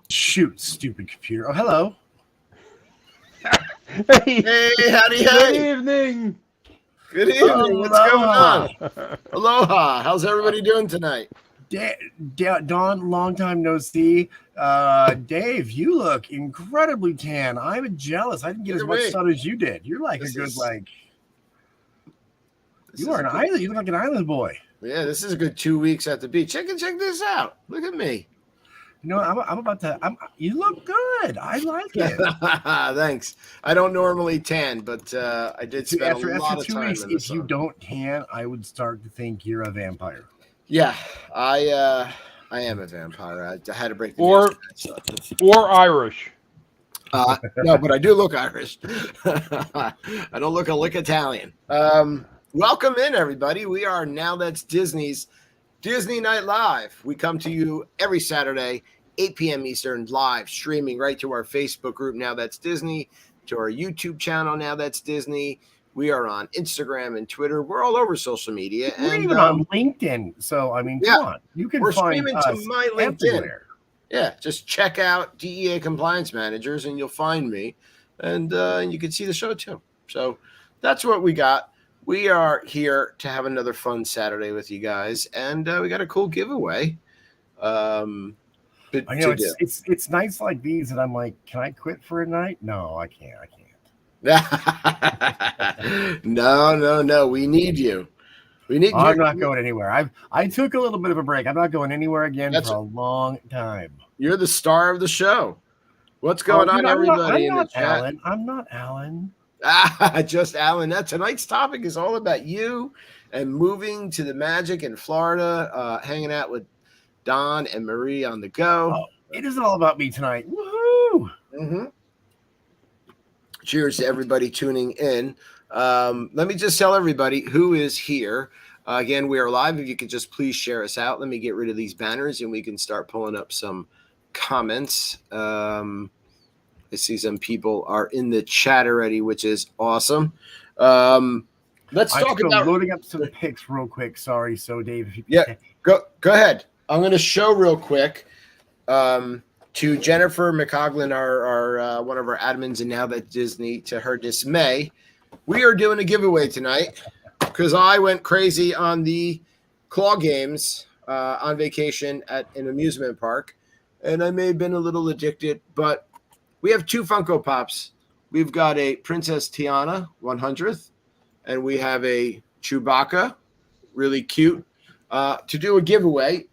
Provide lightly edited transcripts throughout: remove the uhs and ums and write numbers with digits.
Shoot, stupid computer. Oh, hello. Hey, howdy. Good evening. Good evening. What's going on? Aloha. How's everybody doing tonight? Don, long time no see. Dave, you look incredibly tan. I'm jealous. I didn't get as much sun as you did. You're like you are an island. You look like an island boy. Yeah, this is a good 2 weeks at the beach. Check this out. Look at me. You know, I'm about to. You look good. I like it. Thanks. I don't normally tan, but I did spend a lot of 2 time weeks, in the if sun. you don't tan, I would start to think you're a vampire. Yeah, I am a vampire. I had to break the news. Or Irish. No, but I do look Irish. I don't look a lick Italian. Welcome in, everybody. We are Now That's Disney's Disney Night Live. We come to you every Saturday, 8 p.m. Eastern, live streaming right to our Facebook group, Now That's Disney, to our YouTube channel, Now That's Disney. We are on Instagram and Twitter. We're all over social media. We're even on LinkedIn. So, I mean, come on. You can find us to my LinkedIn. everywhere. Yeah, just check out DEA Compliance Managers and you'll find me. And you can see the show too. So that's what we got. We are here to have another fun Saturday with you guys, and we got a cool giveaway. It's nights like these that I'm like, can I quit for a night? No, I can't. No. We need you. I'm not going anywhere. I took a little bit of a break. I'm not going anywhere again for a long time. You're the star of the show. What's going on, everybody in the chat? Alan. I'm not Alan. Just Alan. Tonight's topic is all about you and moving to the magic in Florida, hanging out with Don and Marie on the go. Oh, it is all about me tonight. Woohoo! Mm-hmm. Cheers to everybody tuning in. Let me just tell everybody who is here. Again, we are live. If you could just please share us out. Let me get rid of these banners and we can start pulling up some comments. I see some people are in the chat already, which is awesome. Let's talk about loading up some pics real quick. Sorry, so Dave. If you go ahead. I'm going to show real quick to Jennifer McCoglin, our one of our admins, and Now That Disney. To her dismay, we are doing a giveaway tonight because I went crazy on the claw games on vacation at an amusement park, and I may have been a little addicted, but. We have two Funko Pops. We've got a Princess Tiana 100th, and we have a Chewbacca, really cute. To do a giveaway,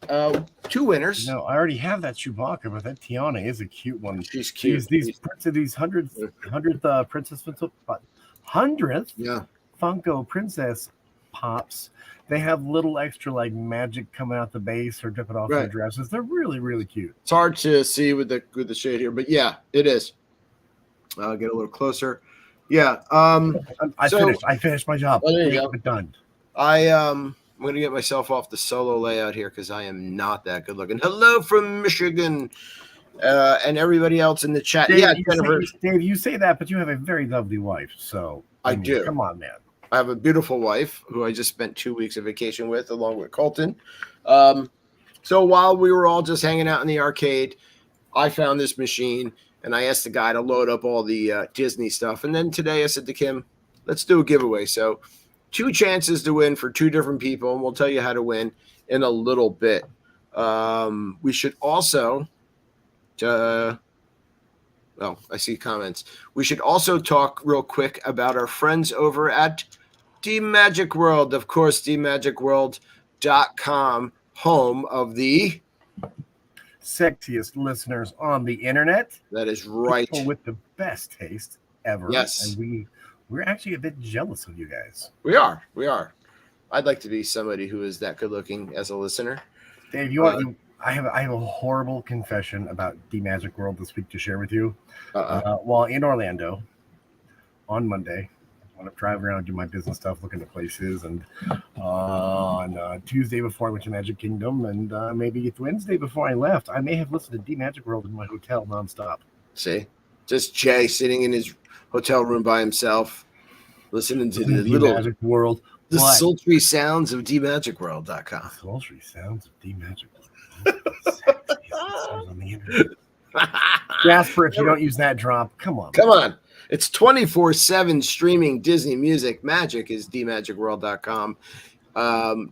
two winners. No, I already have that Chewbacca, but that Tiana is a cute one. She's cute. These 100th Princess 100th Funko Princess Pops. They have little extra like magic coming out the base or dripping off their dresses. They're really, really cute. It's hard to see with the shade here, but yeah, it is. I'll get a little closer. Yeah. I finished my job. Oh, there you go. Done. I'm going to get myself off the solo layout here because I am not that good looking. Hello from Michigan and everybody else in the chat. Dave, Dave, you say that, but you have a very lovely wife. So I do. Come on, man. I have a beautiful wife who I just spent 2 weeks of vacation with, along with Colton. So while we were all just hanging out in the arcade, I found this machine, and I asked the guy to load up all the Disney stuff. And then today I said to Kim, let's do a giveaway. So 2 chances to win for 2 different people, and we'll tell you how to win in a little bit. We should also, I see comments. We should also talk real quick about our friends over at D Magic World. Of course, dmagicworld.com, home of the sexiest listeners on the internet. That is right. People with the best taste ever. Yes. And we're actually a bit jealous of you guys. We are. I'd like to be somebody who is that good looking as a listener. Dave, I have a horrible confession about D Magic World this week to share with you. While in Orlando on Monday, I want to drive around, do my business stuff, looking at places, and on Tuesday before I went to Magic Kingdom, and maybe Wednesday before I left, I may have listened to D Magic World in my hotel nonstop. See, just Jay sitting in his hotel room by himself, listening to the little Magic World, the sultry sounds of dmagicworld.com. Sultry sounds of D Magic World. On the internet. Jasper, if you don't use that drop, come on. It's 24/7 streaming Disney music. Magic is dmagicworld.com.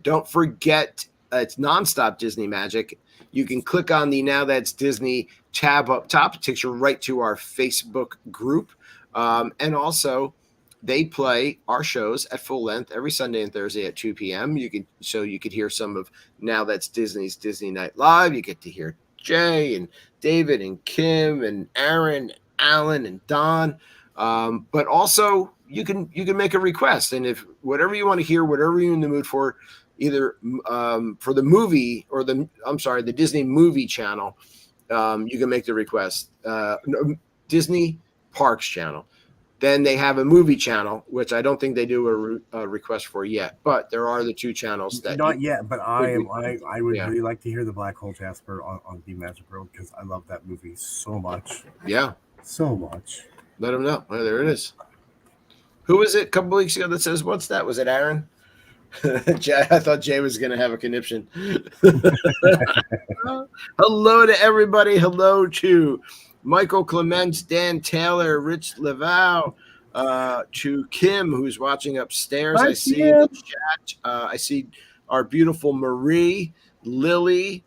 Don't forget, it's nonstop Disney magic. You can click on the Now That's Disney tab up top. It takes you right to our Facebook group. And also, they play our shows at full length every Sunday and Thursday at 2 p.m. You could hear some of Now That's Disney's Disney Night Live. You get to hear Jay and David and Kim and Aaron, Alan and Don. But also you can make a request, and if whatever you want to hear, whatever you're in the mood for, either for the movie or the Disney movie channel, you can make the request. Disney Parks channel. Then they have a movie channel, which I don't think they do a request for yet, but there are the 2 channels that not yet. But I would really like to hear the Black Hole Jasper on The Magic World, because I love that movie so much. Yeah, so much. Let them know. Well, there it is. Who was it a couple weeks ago that says, "What's that?" Was it Aaron? I thought Jay was going to have a conniption. Hello to everybody. Hello to Michael Clements, Dan Taylor, Rich Leval, to Kim, who's watching upstairs. I see in the chat. I see our beautiful Marie, Lily,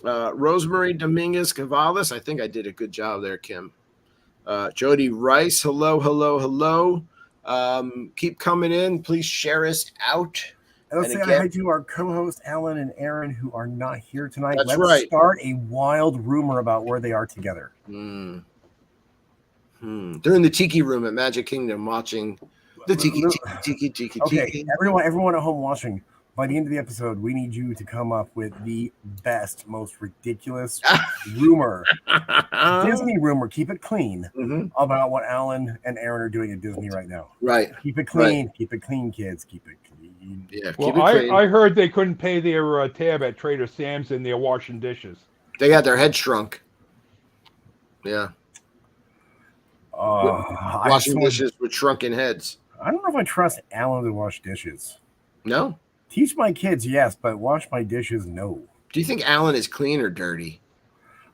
Rosemary Dominguez Cavales. I think I did a good job there, Kim. Jody Rice. Hello. Keep coming in. Please share us out. And let's say hi to our co-host Alan and Aaron, who are not here tonight. Let's start a wild rumor about where they are together. They're in the Tiki Room at Magic Kingdom watching the Tiki. Okay, everyone at home watching, by the end of the episode, we need you to come up with the best, most ridiculous rumor, Disney rumor, keep it clean, about what Alan and Aaron are doing at Disney right now. Right. Keep it clean. Right. Keep it clean, kids. Keep it clean. Yeah. Well, keep it clean. I heard they couldn't pay their tab at Trader Sam's and they're washing dishes. They got their head shrunk. Yeah. Washing dishes with shrunken heads. I don't know if I trust Alan to wash dishes. No? Teach my kids, yes, but wash my dishes, no. Do you think Alan is clean or dirty?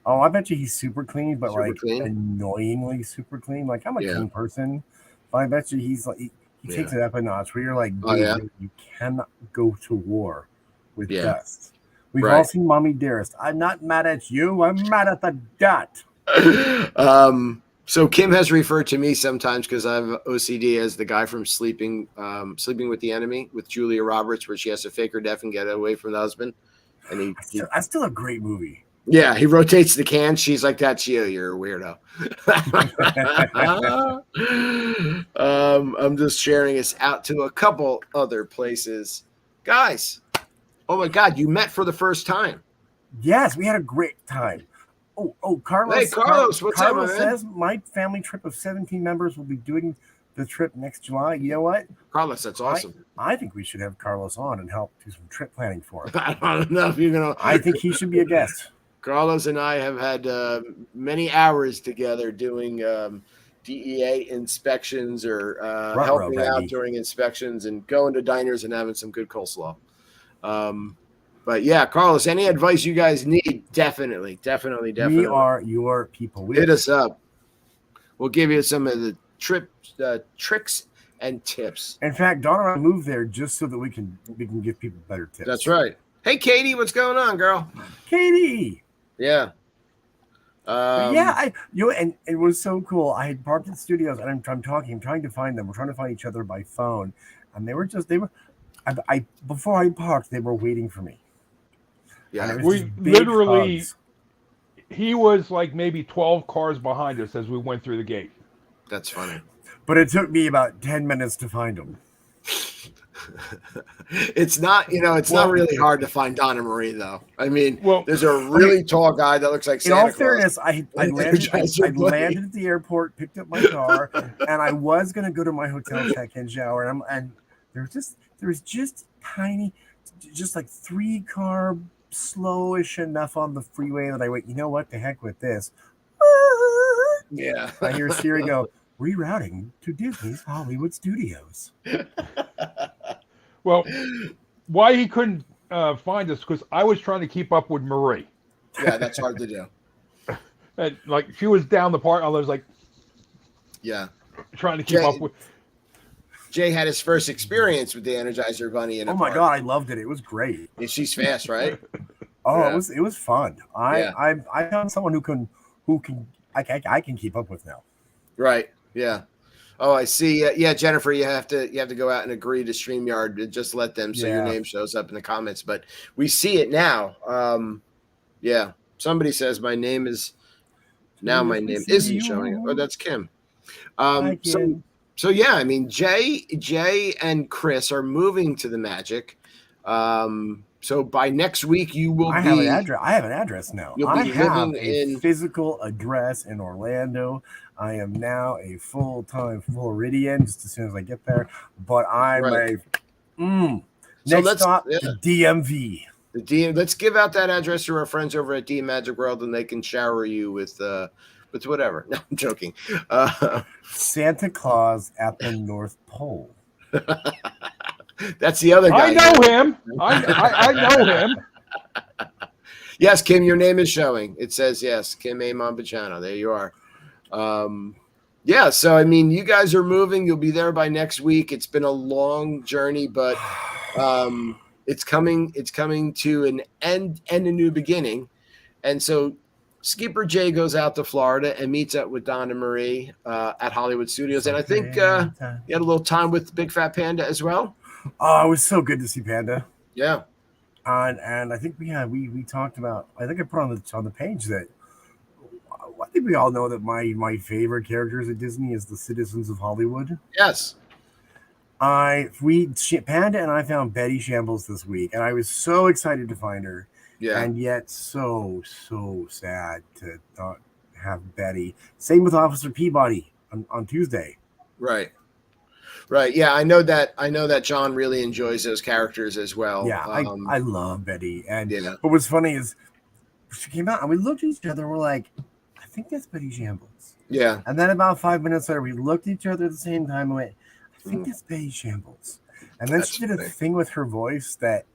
Oh, I bet you he's super clean, but annoyingly super clean. Like, I'm a clean person, but I bet you he's like he takes it up a notch where you're like, dude, you cannot go to war with dust. We've all seen Mommy Dearest. I'm not mad at you. I'm mad at the dot. So Kim has referred to me sometimes because I have OCD as the guy from Sleeping with the Enemy with Julia Roberts, where she has to fake her death and get away from the husband. And that's still a great movie. Yeah, he rotates the can. She's like, "That's you. You're a weirdo." I'm just sharing this out to a couple other places, guys. Oh my God, you met for the first time. Yes, we had a great time. Oh, Carlos. Hey, Carlos, what's up, man? Carlos says my family trip of 17 members will be doing the trip next July. You know what? Carlos, that's awesome. I think we should have Carlos on and help do some trip planning for him. I don't know if you're going to. I think he should be a guest. Carlos and I have had many hours together doing DEA inspections or helping out during inspections and going to diners and having some good coleslaw. But yeah, Carlos, any advice you guys need, definitely. We are your people. Hit us up. We'll give you some of the tricks and tips. In fact, Don and I moved there just so that we can give people better tips. That's right. Hey, Katie, what's going on, girl? Katie. Yeah. And it was so cool. I had parked at the studios, and I'm trying to find them. We're trying to find each other by phone, and before I parked, they were waiting for me. Yeah, we literally. Hugs. He was like maybe 12 cars behind us as we went through the gate. That's funny. But it took me about 10 minutes to find him. It's not really hard to find Donnie and Marie, though. I mean, there's a really tall guy that looks like Santa Claus. In all fairness, I landed at the airport, picked up my car, and I was going to go to my hotel check-in shower, and there was just tiny, just like 3-car, slowish enough on the freeway that I went, you know what, the heck with this. Yeah. I hear Siri go, rerouting to Disney's Hollywood Studios. Well, why he couldn't find us, because I was trying to keep up with Marie. Yeah, that's hard to do. And like she was down the park, I was like, yeah, trying to keep up with. Jay had his first experience with the Energizer Bunny. Oh my God, I loved it. It was great. And she's fast, right? It was fun. I found someone who can I can keep up with now. Right. Yeah. Oh, I see. Yeah, Jennifer, you have to go out and agree to StreamYard. Just let them so your name shows up in the comments. But we see it now. Yeah. Somebody says my name isn't showing. Oh, that's Kim. Hi, Kim. So yeah, I mean Jay and Chris are moving to the Magic. So by next week you will I have an address now. I have a physical address in Orlando. I am now a full-time Floridian just as soon as I get there. But I'm next stop, the DMV. The DM. Let's give out that address to our friends over at DM Magic World, and they can shower you with whatever. No, I'm joking. Santa Claus at the North Pole. That's the other guy. I know him. I know him. Yes, Kim, your name is showing. It says yes, Kim A. Montepulciano. There you are. Yeah, so I mean, you guys are moving. You'll be there by next week. It's been a long journey, but it's coming to an end and a new beginning. And so Skipper Jay goes out to Florida and meets up with Don and Marie at Hollywood Studios. And I think you had a little time with Big Fat Panda as well. Oh, it was so good to see Panda. Yeah. And I think we talked about, I think I put on the page that I think we all know that my favorite characters at Disney is the citizens of Hollywood. Yes. Panda and I found Betty Shambles this week, and I was so excited to find her. Yeah. And yet so sad to not have Betty. Same with Officer Peabody on Tuesday. Right. Right. Yeah, I know that John really enjoys those characters as well. Yeah, I love Betty. And but what's funny is she came out and we looked at each other and we're like, I think that's Betty Shambles. Yeah. And then about 5 minutes later, we looked at each other at the same time and went, I think that's Betty Shambles. And then she did a thing with her voice that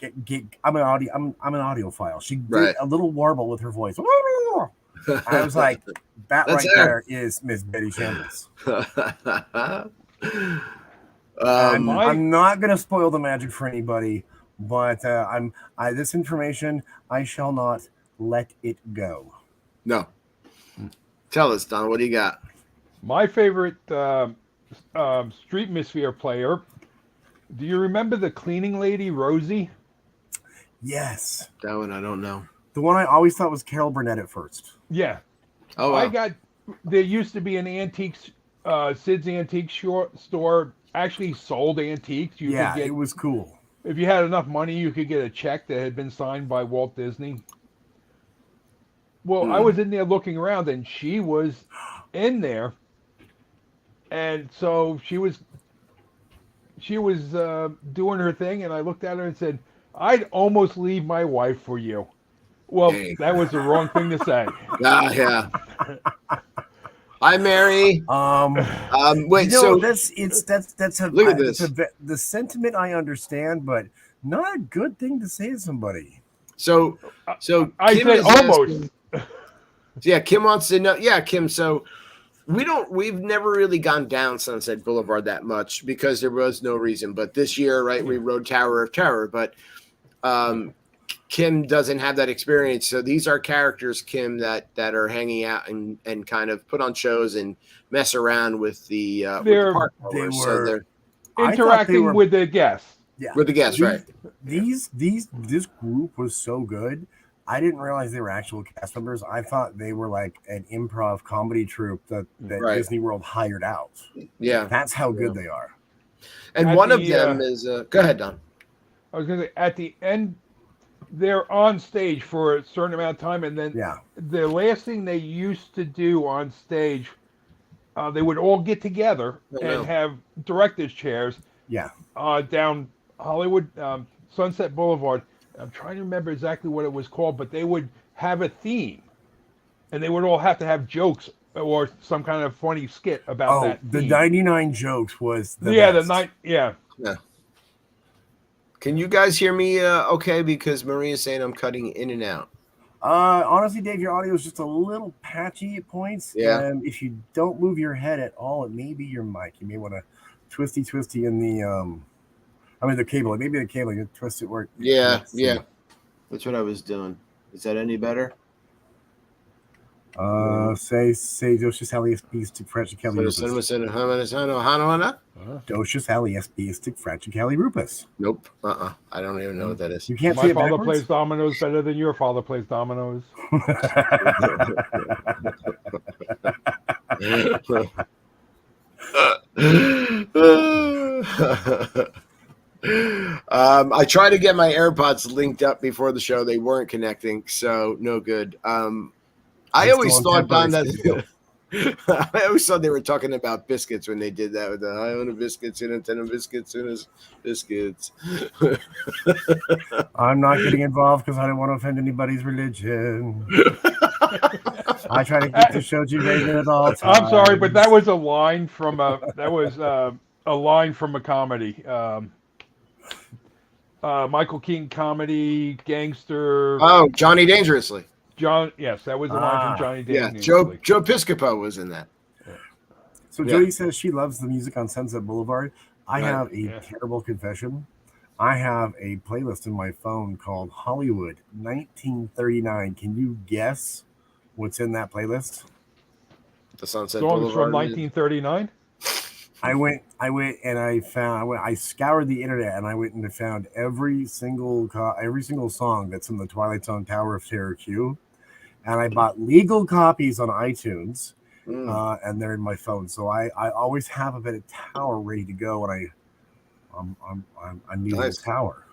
I'm an audiophile. She did a little warble with her voice. I was like, that right there is Miss Betty Shambles. I'm not going to spoil the magic for anybody, but this information, I shall not let it go. No. Tell us, Don, what do you got? My favorite Street Misfear player. Do you remember the cleaning lady, Rosie? Yes. That one I don't know. The one I always thought was Carol Burnett at first. Yeah. Oh, wow. There used to be an antiques, Sid's Antique store actually sold antiques. It was cool. If you had enough money, you could get a check that had been signed by Walt Disney. Well, I was in there looking around, and she was in there. And so she was doing her thing, and I looked at her and said, I'd almost leave my wife for you. Well, that was the wrong thing to say. Yeah. Hi, Mary. Wait. So that's look at this. The sentiment I understand, but not a good thing to say to somebody. So I Kim said almost. Yeah, Kim wants to know. Yeah, Kim. So we've never really gone down Sunset Boulevard that much because there was no reason. But this year, right, we rode Tower of Terror, but Kim doesn't have that experience. So these are characters, Kim, that are hanging out and kind of put on shows and mess around with the park owners. So they're interacting with the guests. Yeah, with the guests, right? This group was so good. I didn't realize they were actual cast members. I thought they were like an improv comedy troupe that Disney World hired out. Yeah, that's how good they are. And one of them is go ahead, Don. I was going to say, at the end, they're on stage for a certain amount of time, and then the last thing they used to do on stage, they would all get together and have director's chairs. Yeah. Down Hollywood Sunset Boulevard. I'm trying to remember exactly what it was called, but they would have a theme, and they would all have to have jokes or some kind of funny skit about that theme. The 99 jokes was the best. Yeah. Can you guys hear me okay? Because Maria is saying I'm cutting in and out. Honestly, Dave, your audio is just a little patchy at points. Yeah. If you don't move your head at all, it may be your mic. You may want to twisty in the the cable. Maybe the cable. You twist it where. Yeah. That's what I was doing. Is that any better? Say Docious Haliespistic Docious Haliespistic Fragicalirupus. Nope. I don't even know what that is. You can't My say it father backwards? plays dominoes better than your father plays dominoes. I tried to get my AirPods linked up before the show. They weren't connecting, so no good. I always thought, Don, that I always thought they were talking about biscuits when they did that with the I own a biscuits and a ton of biscuits and biscuits. I'm not getting involved because I don't want to offend anybody's religion. I try to keep the show G-rated at all times. I'm sorry, but that was a line from a line from a comedy. Michael Keaton comedy, gangster. Oh, Johnny Dangerously. Yes, that was a line from Johnny Dangerously. Yeah, Joe Piscopo was in that. So Jody says she loves the music on Sunset Boulevard. I have a terrible confession. I have a playlist in my phone called Hollywood 1939. Can you guess what's in that playlist? The Sunset Songs Boulevard. from 1939. I scoured the internet and I went and found every single song that's in the Twilight Zone Tower of Terror queue, and I bought legal copies on iTunes, and they're in my phone. So I always have a bit of Tower ready to go when I need a Tower.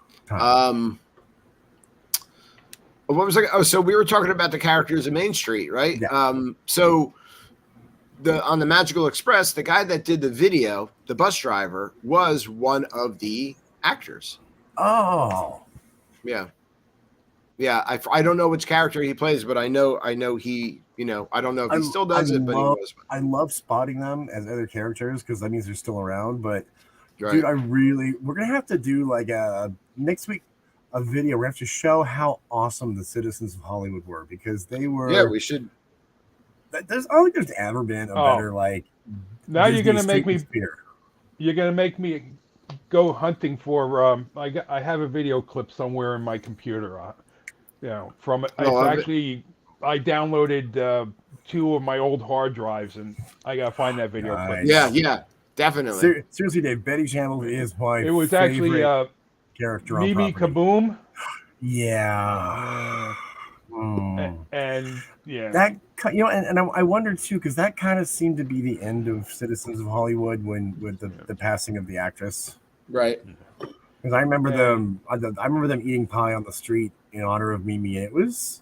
What was I? Oh, so we were talking about the characters in Main Street, right? Yeah. So on the Magical Express, the guy that did the video, the bus driver, was one of the actors. Oh, yeah. I don't know which character he plays, but I know he. I don't know if he still does it, but he was. I love spotting them as other characters because that means they're still around. But dude, we're gonna have to do like next week a video. We have to show how awesome the citizens of Hollywood were because they were. Yeah, we should. I don't think there's ever been a better like. Now Disney you're gonna make me. Spear. You're gonna make me go hunting for. I have a video clip somewhere in my computer. From it. I downloaded 2 of my old hard drives, and I gotta find that video clip. Yeah, definitely. Seriously, Dave. Betty Chandler is my. It was favorite actually character. Mimi Kaboom. Yeah. And that and I wondered too because that kind of seemed to be the end of Citizens of Hollywood with the passing of the actress, right? Because I remember them eating pie on the street in honor of Mimi, and it was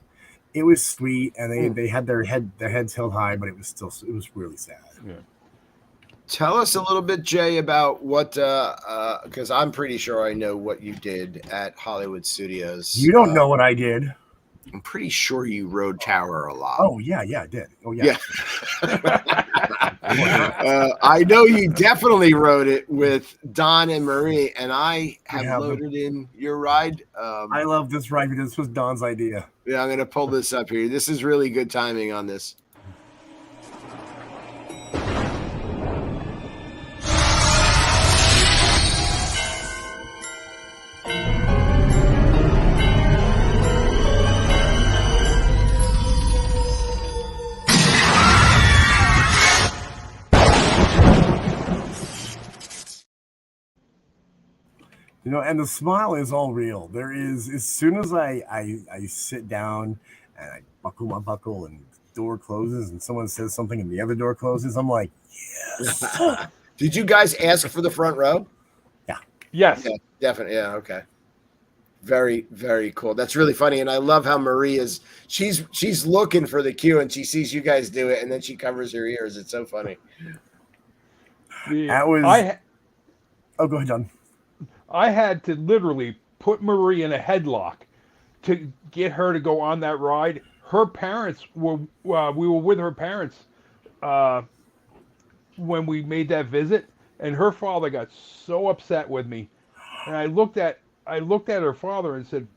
sweet, and they had their heads held high, but it was really sad. Yeah. Tell us a little bit, Jay, about what because I'm pretty sure I know what you did at Hollywood Studios. You don't know what I did. I'm pretty sure you rode Tower a lot. Oh yeah, I did. Oh yeah. I know you definitely rode it with Don and Marie, and I have loaded in your ride. I love this ride because this was Don's idea. Yeah, I'm going to pull this up here. This is really good timing on this. You know, and the smile is all real. There is, as soon as I sit down and I buckle my buckle and the door closes and someone says something and the other door closes, I'm like, yes. Did you guys ask for the front row? Yeah. Yes. Yeah, definitely. Yeah. Okay. Very, very cool. That's really funny. And I love how Marie is, she's looking for the cue and she sees you guys do it and then she covers her ears. It's so funny. That was, oh, go ahead, John. I had to literally put Marie in a headlock to get her to go on that ride. Her parents were, we were with her parents when we made that visit, and her father got so upset with me. And I looked at her father and said,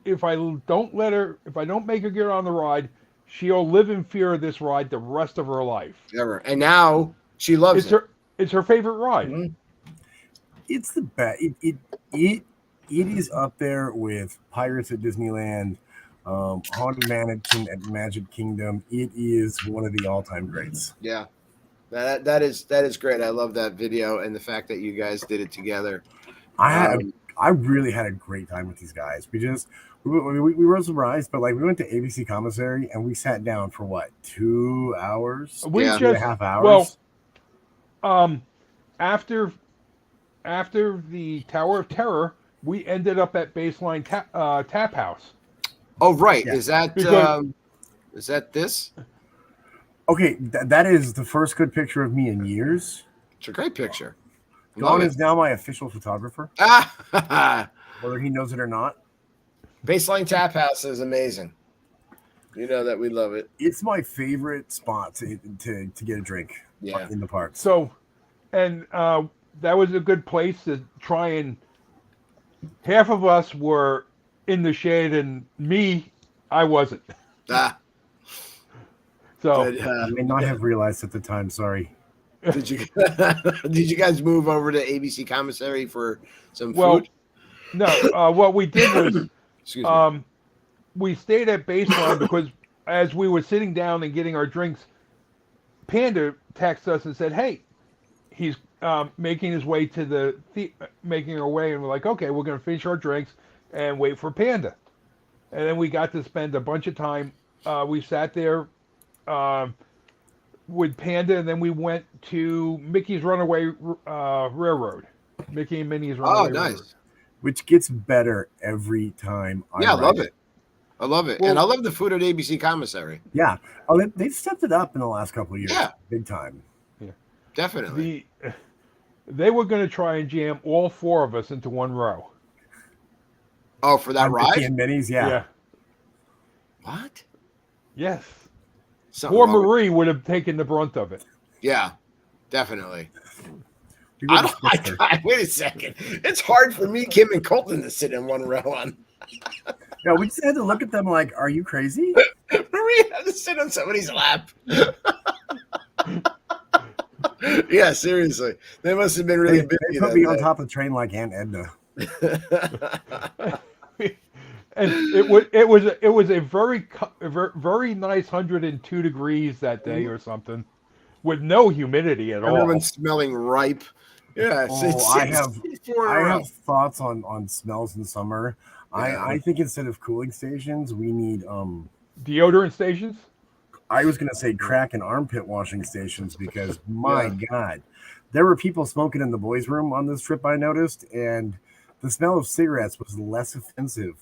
if I don't make her get on the ride, she'll live in fear of this ride the rest of her life. Ever. And now she loves it. It's her favorite ride. Mm-hmm. It's the best. It is up there with Pirates at Disneyland, Haunted Mansion at Magic Kingdom. It is one of the all-time greats. Yeah, that is great. I love that video and the fact that you guys did it together. I really had a great time with these guys. We were surprised, but like we went to ABC Commissary and we sat down for what, 2 hours? 2.5 hours. Well, after the Tower of Terror, we ended up at Baseline Tap House. Oh, right. Yeah. Is that this? Okay, that is the first good picture of me in years. It's a great picture. Don is now my official photographer. Whether he knows it or not. Baseline Tap House is amazing. You know that we love it. It's my favorite spot to get a drink in the park. So, and that was a good place to try and. Half of us were in the shade, and I wasn't. So I may not have realized at the time. Sorry. Did you guys move over to ABC Commissary for some food? No. What we did was, we stayed at Baseline because as we were sitting down and getting our drinks, Panda texted us and said, "Hey, he's making his way to making our way," and we're like, "Okay, we're going to finish our drinks and wait for Panda." And then we got to spend a bunch of time. We sat there with Panda, and then we went to Mickey's Runaway Railroad. Mickey and Minnie's Runaway Railroad. Nice. Which gets better every time. I love it. I love it. Well, and I love the food at ABC Commissary. Yeah. Oh, they've stepped it up in the last couple of years. Yeah. Big time. Yeah. Definitely. They were going to try and jam all four of us into one row. Oh, for that ride? Mickey and Minnie's, yeah. What? Yes. Poor Marie would have taken the brunt of it. Yeah, definitely. Wait a second. It's hard for me, Kim, and Colton to sit in one row on. Yeah, we just had to look at them like, are you crazy? Marie had to sit on somebody's lap. Yeah, seriously. They must have been really busy. They put me on top of the train like Aunt Edna. And it was a very nice 102 degrees that day or something, with no humidity at all. Everyone's smelling ripe. Yeah, I have thoughts on smells in summer. Yeah. I think instead of cooling stations, we need deodorant stations. I was going to say crack and armpit washing stations because my God, there were people smoking in the boys' room on this trip. I noticed, and the smell of cigarettes was less offensive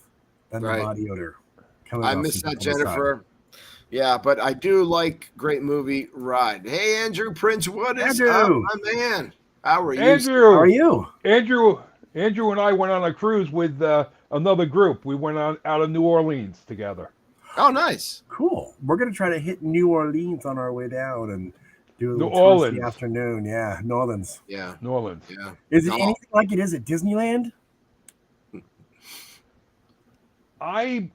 than the body odor. I miss that, Jennifer. Yeah, but I do like Great Movie Ride. Hey, Andrew Prince, what is up, my man? How are you? Andrew, how are you? Andrew and I went on a cruise with another group. We went out of New Orleans together. Oh, nice. Cool. We're going to try to hit New Orleans on our way down and do a little tour in the afternoon. Yeah, New Orleans. Yeah. New Orleans. Yeah. Is it anything like it is at Disneyland? I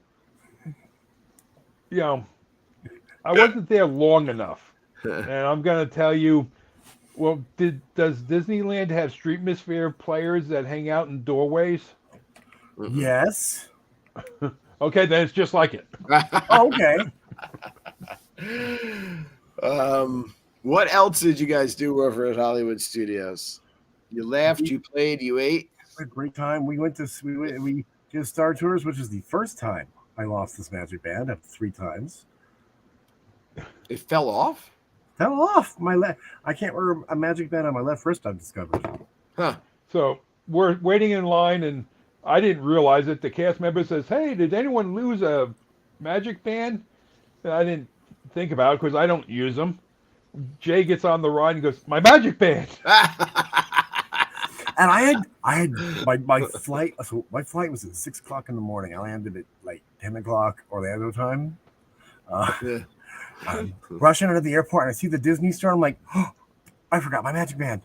wasn't there long enough. And I'm going to tell you, well, does Disneyland have Streetmosphere players that hang out in doorways? Yes. Okay, then it's just like it. Okay. What else did you guys do over at Hollywood Studios? You laughed, you played, you ate? a great time. We did Star Tours, which is the first time I lost this magic band up 3 times. It fell off? Fell off my left. I can't wear a magic band on my left wrist. I've discovered. Huh. So we're waiting in line, and I didn't realize it. The cast member says, "Hey, did anyone lose a magic band?" And I didn't think about it because I don't use them. Jay gets on the ride and goes, "My magic band." And I had my flight. So my flight was at 6 o'clock in the morning. I landed at like 10 o'clock Orlando time. I'm rushing out of the airport, and I see the Disney store. I'm like, oh, I forgot my magic band.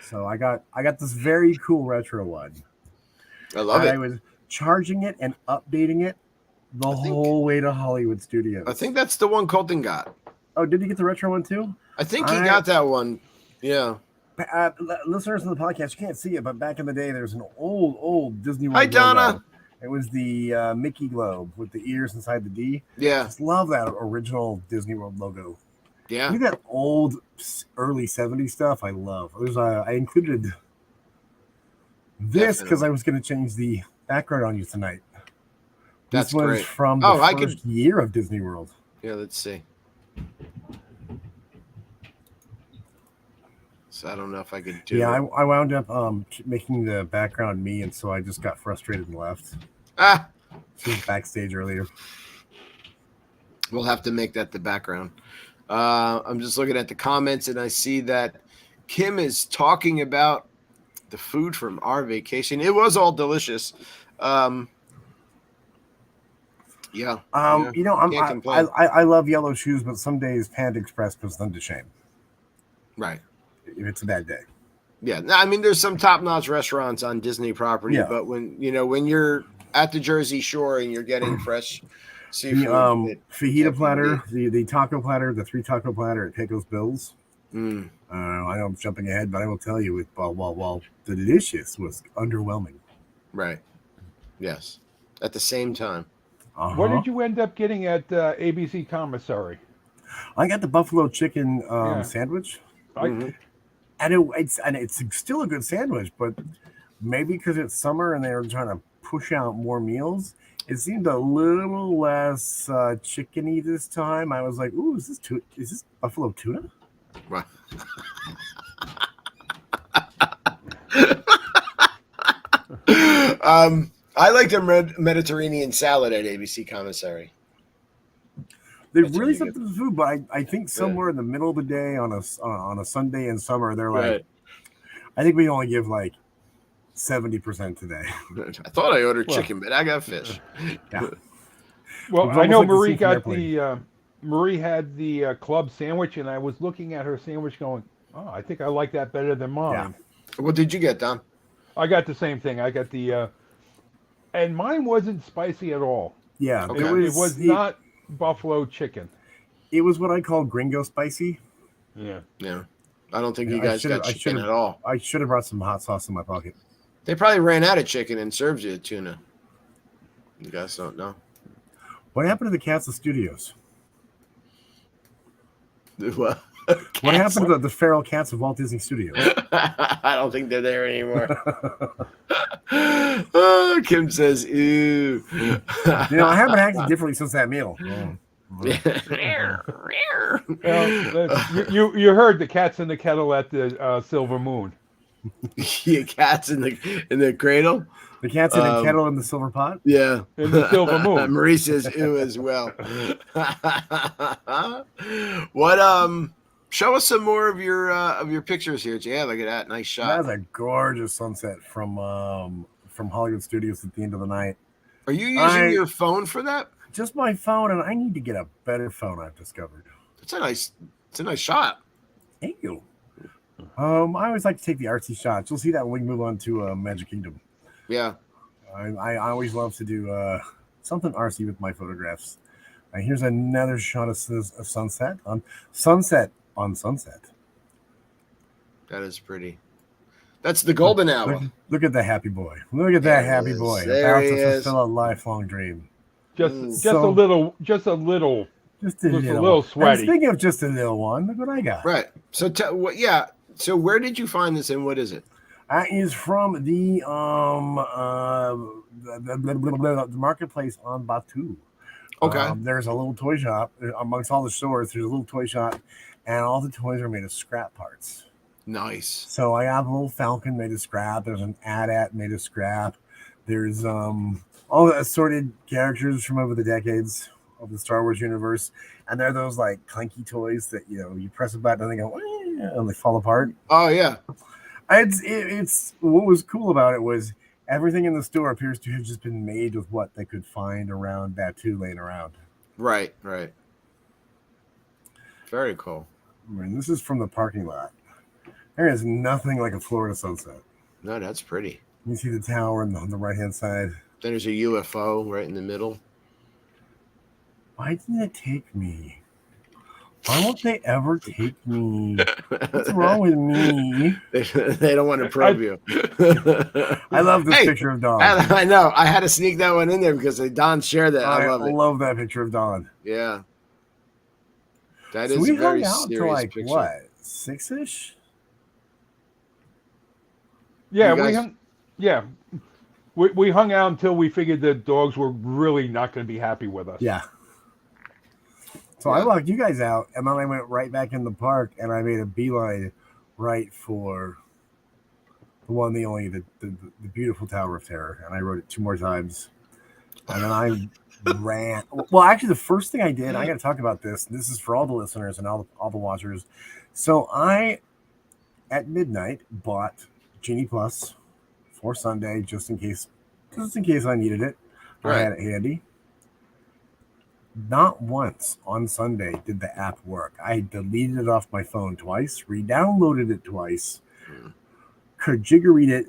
So I got this very cool retro one. I love it. I was charging it and updating it the whole way to Hollywood Studios. I think that's the one Colton got. Oh, did you get the retro one too? I think he got that one. Yeah. Listeners of the podcast, you can't see it, but back in the day, there's an old Disney World Hi, Donna. logo. It was the Mickey globe with the ears inside the D. Yeah. I just love that original Disney World logo. Yeah. Look at that old, early 70s stuff. I love. I included this because I was going to change the background on you tonight. That's this was great. From the first year of Disney World. Yeah, let's see. So I don't know if I could do it. Yeah, I wound up making the background me, and so I just got frustrated and left. She was backstage earlier. We'll have to make that the background. I'm just looking at the comments, and I see that Kim is talking about the food from our vacation. It was all delicious. Yeah. You know, I love yellow shoes, but some days Panda Express puts them to shame. Right. If it's a bad day. Yeah. I mean, there's some top-notch restaurants on Disney property, but when you're at the Jersey Shore and you're getting fresh seafood, the fajita platter, the taco platter, the 3 taco platter at Pecos Bills. I know I'm jumping ahead, but I will tell you, while delicious, was underwhelming. Right. Yes. At the same time. What did you end up getting at ABC Commissary? I got the buffalo chicken sandwich. And it's still a good sandwich, but maybe because it's summer and they're trying to push out more meals, it seemed a little less chickeny this time. I was like, "Ooh, is this buffalo tuna?" Right. I like their Mediterranean salad at ABC Commissary. They really something to the food, but I think somewhere in the middle of the day on a Sunday in summer, they're like, I think we only give like 70% today. I thought I ordered chicken, but I got fish. Yeah. Well, I know Marie got Marie had the club sandwich, and I was looking at her sandwich going, "Oh, I think I like that better than mine." Yeah. What did you get, Don? I got the same thing. I got the, and mine wasn't spicy at all. Yeah, okay. It was not buffalo chicken. It was what I call gringo spicy. Yeah. I don't think you guys got chicken at all. I should have brought some hot sauce in my pocket. They probably ran out of chicken and served you tuna. You guys don't know. What happened to the cats of studios? What happened to the feral cats of Walt Disney Studios? I don't think they're there anymore. Kim says, "Ew." I haven't acted differently since that meal. You heard the cats in the kettle at the Silver Moon. Yeah, cats in the cradle. The cat's in the kettle in the silver pot? Yeah. In the Silver Moon. Marie says ew as well. What show us some more of your pictures here, Jay. Look at that. Nice shot. That's a gorgeous sunset from Hollywood Studios at the end of the night. Are you using your phone for that? Just my phone, and I need to get a better phone, I've discovered. It's a nice shot. Thank you. I always like to take the artsy shots. You'll see that when we move on to Magic Kingdom. Yeah. I always love to do something artsy with my photographs. Here's another shot of sunset on sunset. That is pretty. That's the golden hour. Look at the happy boy. Look at that happy boy. About to fulfill a lifelong dream. Just a little sweaty. And speaking of just a little one, look what I got. Right. So So where did you find this, and what is it? That is from the marketplace on Batu. Okay. There's a little toy shop amongst all the stores. There's a little toy shop, and all the toys are made of scrap parts. Nice. So I have a little Falcon made of scrap. There's an AT-AT made of scrap. There's all the assorted characters from over the decades of the Star Wars universe, and they're those like clunky toys that you press a button and they go and they fall apart. Oh yeah. It's what was cool about it was everything in the store appears to have just been made with what they could find around Batu laying around. Right. Very cool. I mean, this is from the parking lot. There is nothing like a Florida sunset. No, that's pretty. You see the tower on the right-hand side. Then there's a UFO right in the middle. Why didn't it take me? Why won't they ever take me? What's wrong with me? They don't want to probe you. I love this picture of Dawn. I know. I had to sneak that one in there because Don shared that. I love that picture of Dawn. Yeah. That so is we a very hung out serious to like picture. What, 6-ish? Yeah, we hung out until we figured the dogs were really not going to be happy with us. Yeah. So I walked you guys out, and then I went right back in the park, and I made a beeline right for the one, the only, the beautiful Tower of Terror, and I wrote it 2 more times, and then I ran. Well, actually, the first thing I did, I got to talk about this. And this is for all the listeners and all the watchers. So I, at midnight, bought Genie Plus for Sunday just in case I needed it. Right. I had it handy. Not once on Sunday did the app work. I deleted it off my phone twice, re-downloaded it twice, could jiggery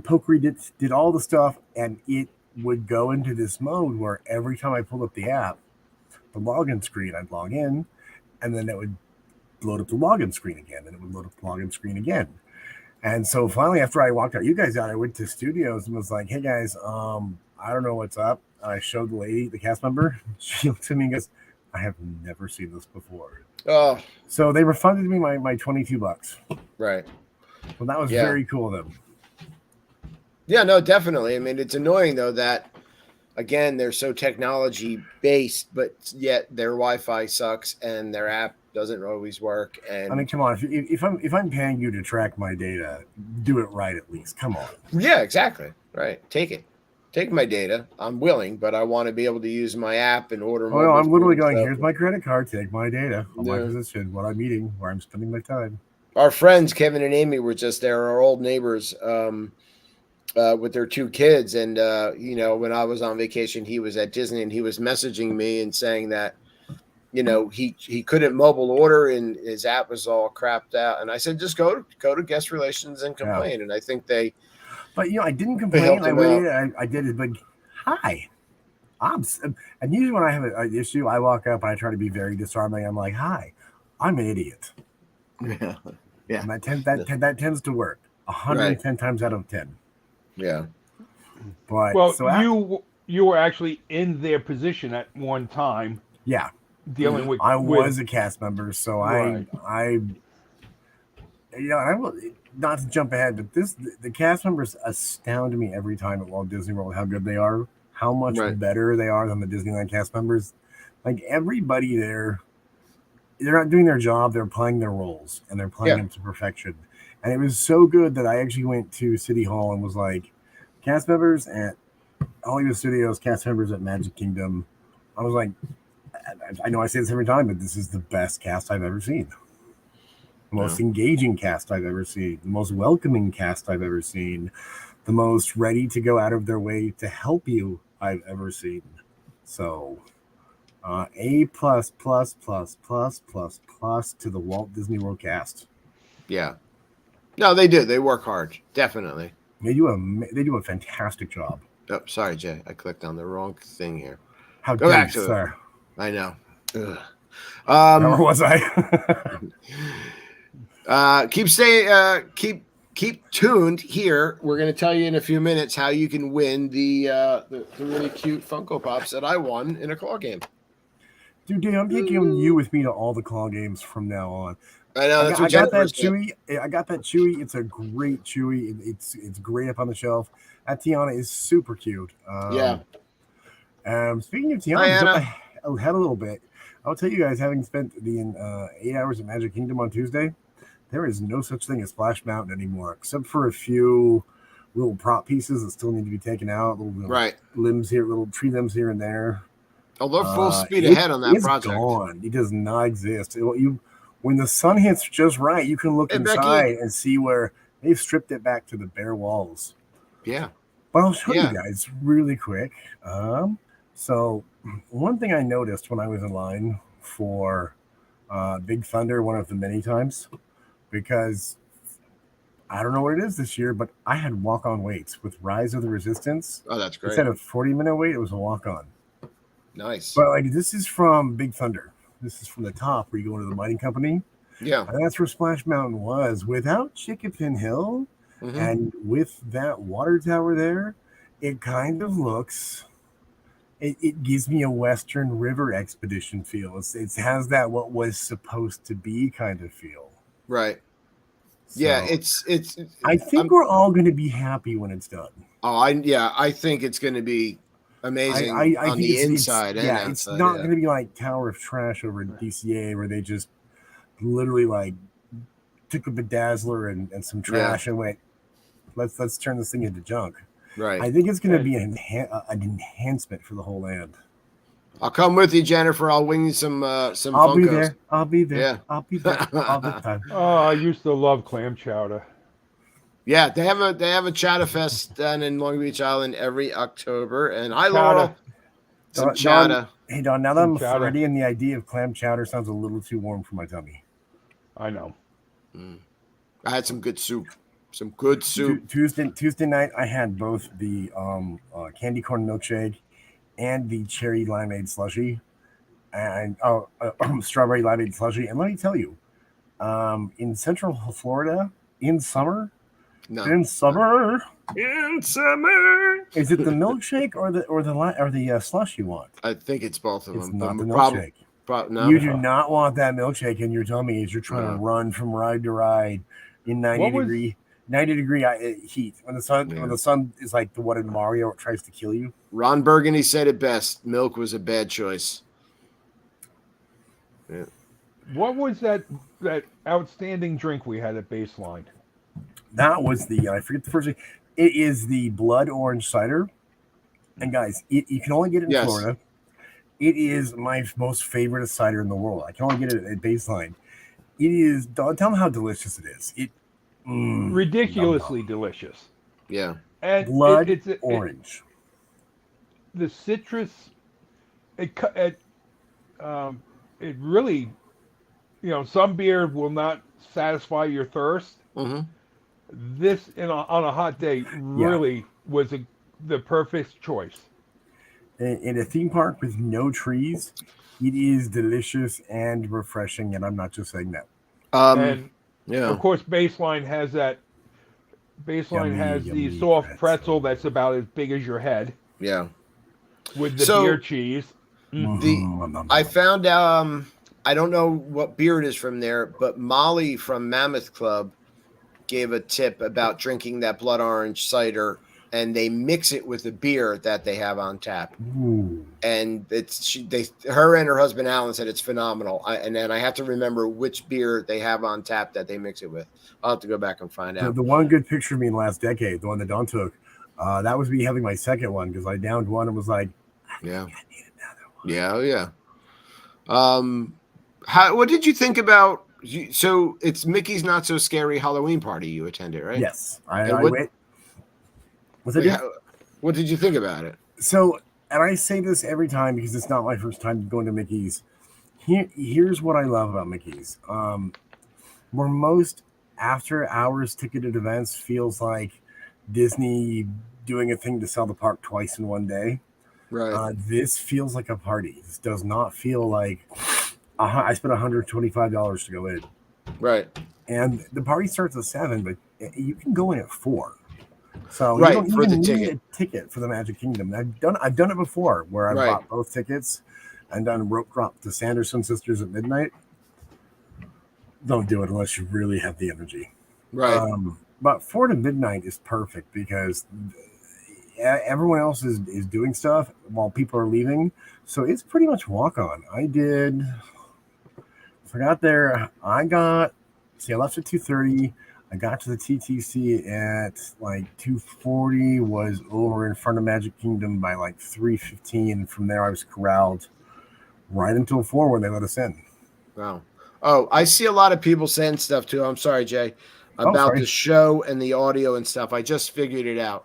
poke read it, did all the stuff, and it would go into this mode where every time I pulled up the app, the login screen, I'd log in, and then it would load up the login screen again, and it would load up the login screen again. And so finally, after I walked you guys out, I went to studios and was like, hey guys, I don't know what's up. I showed the lady, the cast member. She looked at me and goes, I have never seen this before. Oh. So they refunded me my $22. Right. Well, that was very cool of them. Yeah, no, definitely. I mean, it's annoying, though, that, again, they're so technology-based, but yet their Wi-Fi sucks and their app doesn't always work. And I mean, come on. If I'm paying you to track my data, do it right at least. Come on. Yeah, exactly. Right. Take it. Take my data. I'm willing, but I want to be able to use my app and order. Oh, no, I'm literally going, here's my credit card. Take my data on my position, what I'm eating, where I'm spending my time. Our friends, Kevin and Amy, were just there, our old neighbors, with their 2 kids. And, when I was on vacation, he was at Disney and he was messaging me and saying that, he couldn't mobile order and his app was all crapped out. And I said, just go to guest relations and complain. Yeah. And I think they. But, I didn't complain. I did it, but hi. And usually when I have an issue, I walk up and I try to be very disarming. I'm like, hi, I'm an idiot. Yeah. And that tends to work 110 times out of 10. Yeah. But you were actually in their position at one time. Yeah. Dealing with. I was a cast member, so right. I will. Not to jump ahead, but the cast members astound me every time at Walt Disney World how good they are, how much better they are than the Disneyland cast members. Like everybody there, they're not doing their job, they're playing their roles and they're playing them to perfection. And it was so good that I actually went to City Hall and was like, cast members at Hollywood Studios, cast members at Magic Kingdom. I was like, I know I say this every time, but this is the best cast I've ever seen. The most engaging cast I've ever seen, the most welcoming cast I've ever seen, the most ready to go out of their way to help you I've ever seen. So, A+++++ to the Walt Disney World cast. Yeah, no, they do. They work hard, definitely. They do a fantastic job. Oh, sorry, Jay, I clicked on the wrong thing here. How dare you, sir? I know. Where was I? Keep tuned here. We're going to tell you in a few minutes how you can win the really cute Funko Pops that I won in a claw game. Dude, I'm taking you with me to all the claw games from now on. I know I got that Chewy. I got that Chewy. It's a great Chewy. It's great up on the shelf. That Tiana is super cute. Speaking of Tiana, jump ahead a little bit. I'll tell you guys, having spent the 8 hours at Magic Kingdom on Tuesday, there is no such thing as Splash Mountain anymore, except for a few little prop pieces that still need to be taken out. Little limbs here, little tree limbs here and there. Oh, they're full speed ahead on that project. It's gone. It does not exist. When the sun hits just right, you can look inside and see where they've stripped it back to the bare walls. Yeah. But I'll show you guys really quick. So one thing I noticed when I was in line for Big Thunder, one of the many times, because I don't know what it is this year, but I had walk-on waits with Rise of the Resistance. Oh, that's great. Instead of 40-minute wait, it was a walk-on. Nice. But like this is from Big Thunder. This is from the top where you go into the mining company. Yeah. And that's where Splash Mountain was. Without Chickapin Hill and with that water tower there, it kind of looks, it gives me a Western River expedition feel. It has that what was supposed to be kind of feel. Right. So, yeah, it's I think we're all going to be happy when it's done. Oh, I think it's going to be amazing on the inside and outside. It's not going to be like Tower of Trash over at DCA where they just literally like took a bedazzler and some trash and went, let's turn this thing into junk. Right. I think it's going to be an enhancement for the whole land. I'll come with you, Jennifer. I'll wing you some Funkos. I'll be there. Yeah. I'll be there all the time. Oh, I used to love clam chowder. Yeah, they have a Chowder Fest down in Long Beach Island every October, and hi Laurel. Some chowder. Hey Don, now that I'm already in the idea of clam chowder sounds a little too warm for my tummy. I know. I had some good soup. Tuesday night, I had both the candy corn milkshake and the cherry limeade slushy, and strawberry limeade slushy. And let me tell you, in Central Florida, in summer, is it the milkshake or the slush you want? I think it's both of them. It's not the milkshake. No. You do not want that milkshake in your tummy as you're trying to run from ride to ride in 90 degree heat. When the sun is like the one in Mario, it tries to kill you. Ron Burgundy said it best. Milk was a bad choice. Yeah. What was that outstanding drink we had at Baseline? That was I forget the first name. It is the blood orange cider. And guys, you can only get it in Florida. It is my most favorite cider in the world. I can only get it at Baseline. It is, tell them how delicious it is. Ridiculously delicious. Yeah. And blood orange. The citrus, it really, some beer will not satisfy your thirst. Mm-hmm. This on a hot day really was the perfect choice. In a theme park with no trees, it is delicious and refreshing, and I'm not just saying that. Of course, Baseline has that. Baseline has the soft pretzel that's about as big as your head. Yeah. With the beer cheese. I found I don't know what beer it is from there, but Molly from Mammoth Club gave a tip about drinking that blood orange cider, and they mix it with the beer that they have on tap. Ooh. And her and her husband Alan said it's phenomenal. And then I have to remember which beer they have on tap that they mix it with. I'll have to go back and find out. The one good picture of me in the last decade, the one that Don took, that was me having my second one because I downed one and was like, I need another one. Yeah. What did you think about? So it's Mickey's Not So Scary Halloween party you attended, right? Yes, I went. What did you think about it? So, and I say this every time because it's not my first time going to Mickey's. Here's what I love about Mickey's. Where most after-hours ticketed events feels like Disney doing a thing to sell the park twice in one day. Right. This feels like a party. This does not feel like I spent $125 to go in. Right. And the party starts at 7, but you can go in at 4. So you don't even need a ticket for the Magic Kingdom. I've done it before where I bought both tickets and done rope drop to Sanderson Sisters at midnight. don't do it unless you really have the energy. Right. But 4 to midnight is perfect because everyone else is doing stuff while people are leaving. So it's pretty much walk on. I got there. I left at 2:30. I got to the TTC at like 2:40, was over in front of Magic Kingdom by like 3:15. From there, I was corralled right until 4 when they let us in. Wow. Oh, I see a lot of people saying stuff too. I'm sorry, Jay, about the show and the audio and stuff. I just figured it out.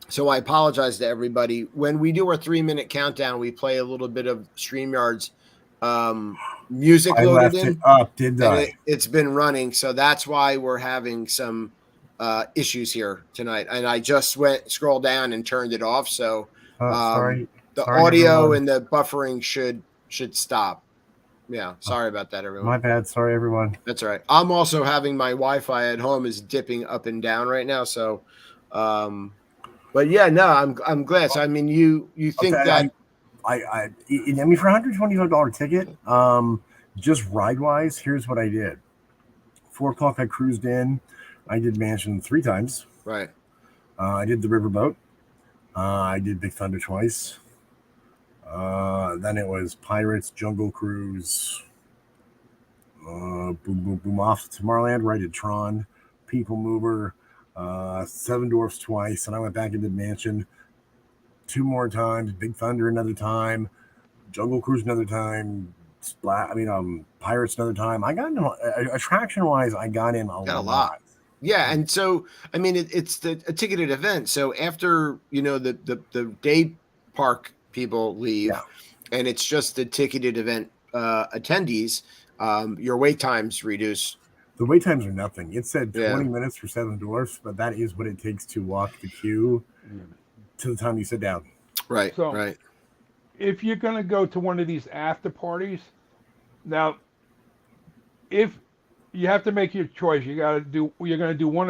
So I apologize to everybody. When we do our 3-minute countdown, we play a little bit of StreamYard's music I loaded left in. it up, did I? It's been running, so that's why we're having some issues here tonight. And I just scrolled down and turned it off. So sorry. The sorry, audio everyone. and the buffering should stop. Yeah, sorry about that, everyone. My bad. Sorry, everyone. That's all right. I'm also having my Wi-Fi at home is dipping up and down right now. So, but yeah, no, I'm glad. So, I mean, you think that I mean, for $125 ticket, just ride wise, here's what I did. 4 o'clock, I cruised in. I did Mansion 3 times. Right. I did the Riverboat. I did Big Thunder twice. Then it was Pirates, Jungle Cruise, Boom Boom Boom off to Tomorrowland, where I did Tron, People Mover, Seven Dwarfs twice, and I went back into Mansion 2 more times, Big Thunder another time, Jungle Cruise another time, Pirates another time. I got in attraction wise, I got in a lot. Yeah, and so I mean, it's a ticketed event. So after the day park people leave, and it's just the ticketed event attendees, your wait times reduce. The wait times are nothing. It said 20 minutes for Seven Dwarfs, but that is what it takes to walk the queue to the time you sit down. Right. So, right. If you're going to go to one of these after parties, now, if you have to make your choice, you're going to do one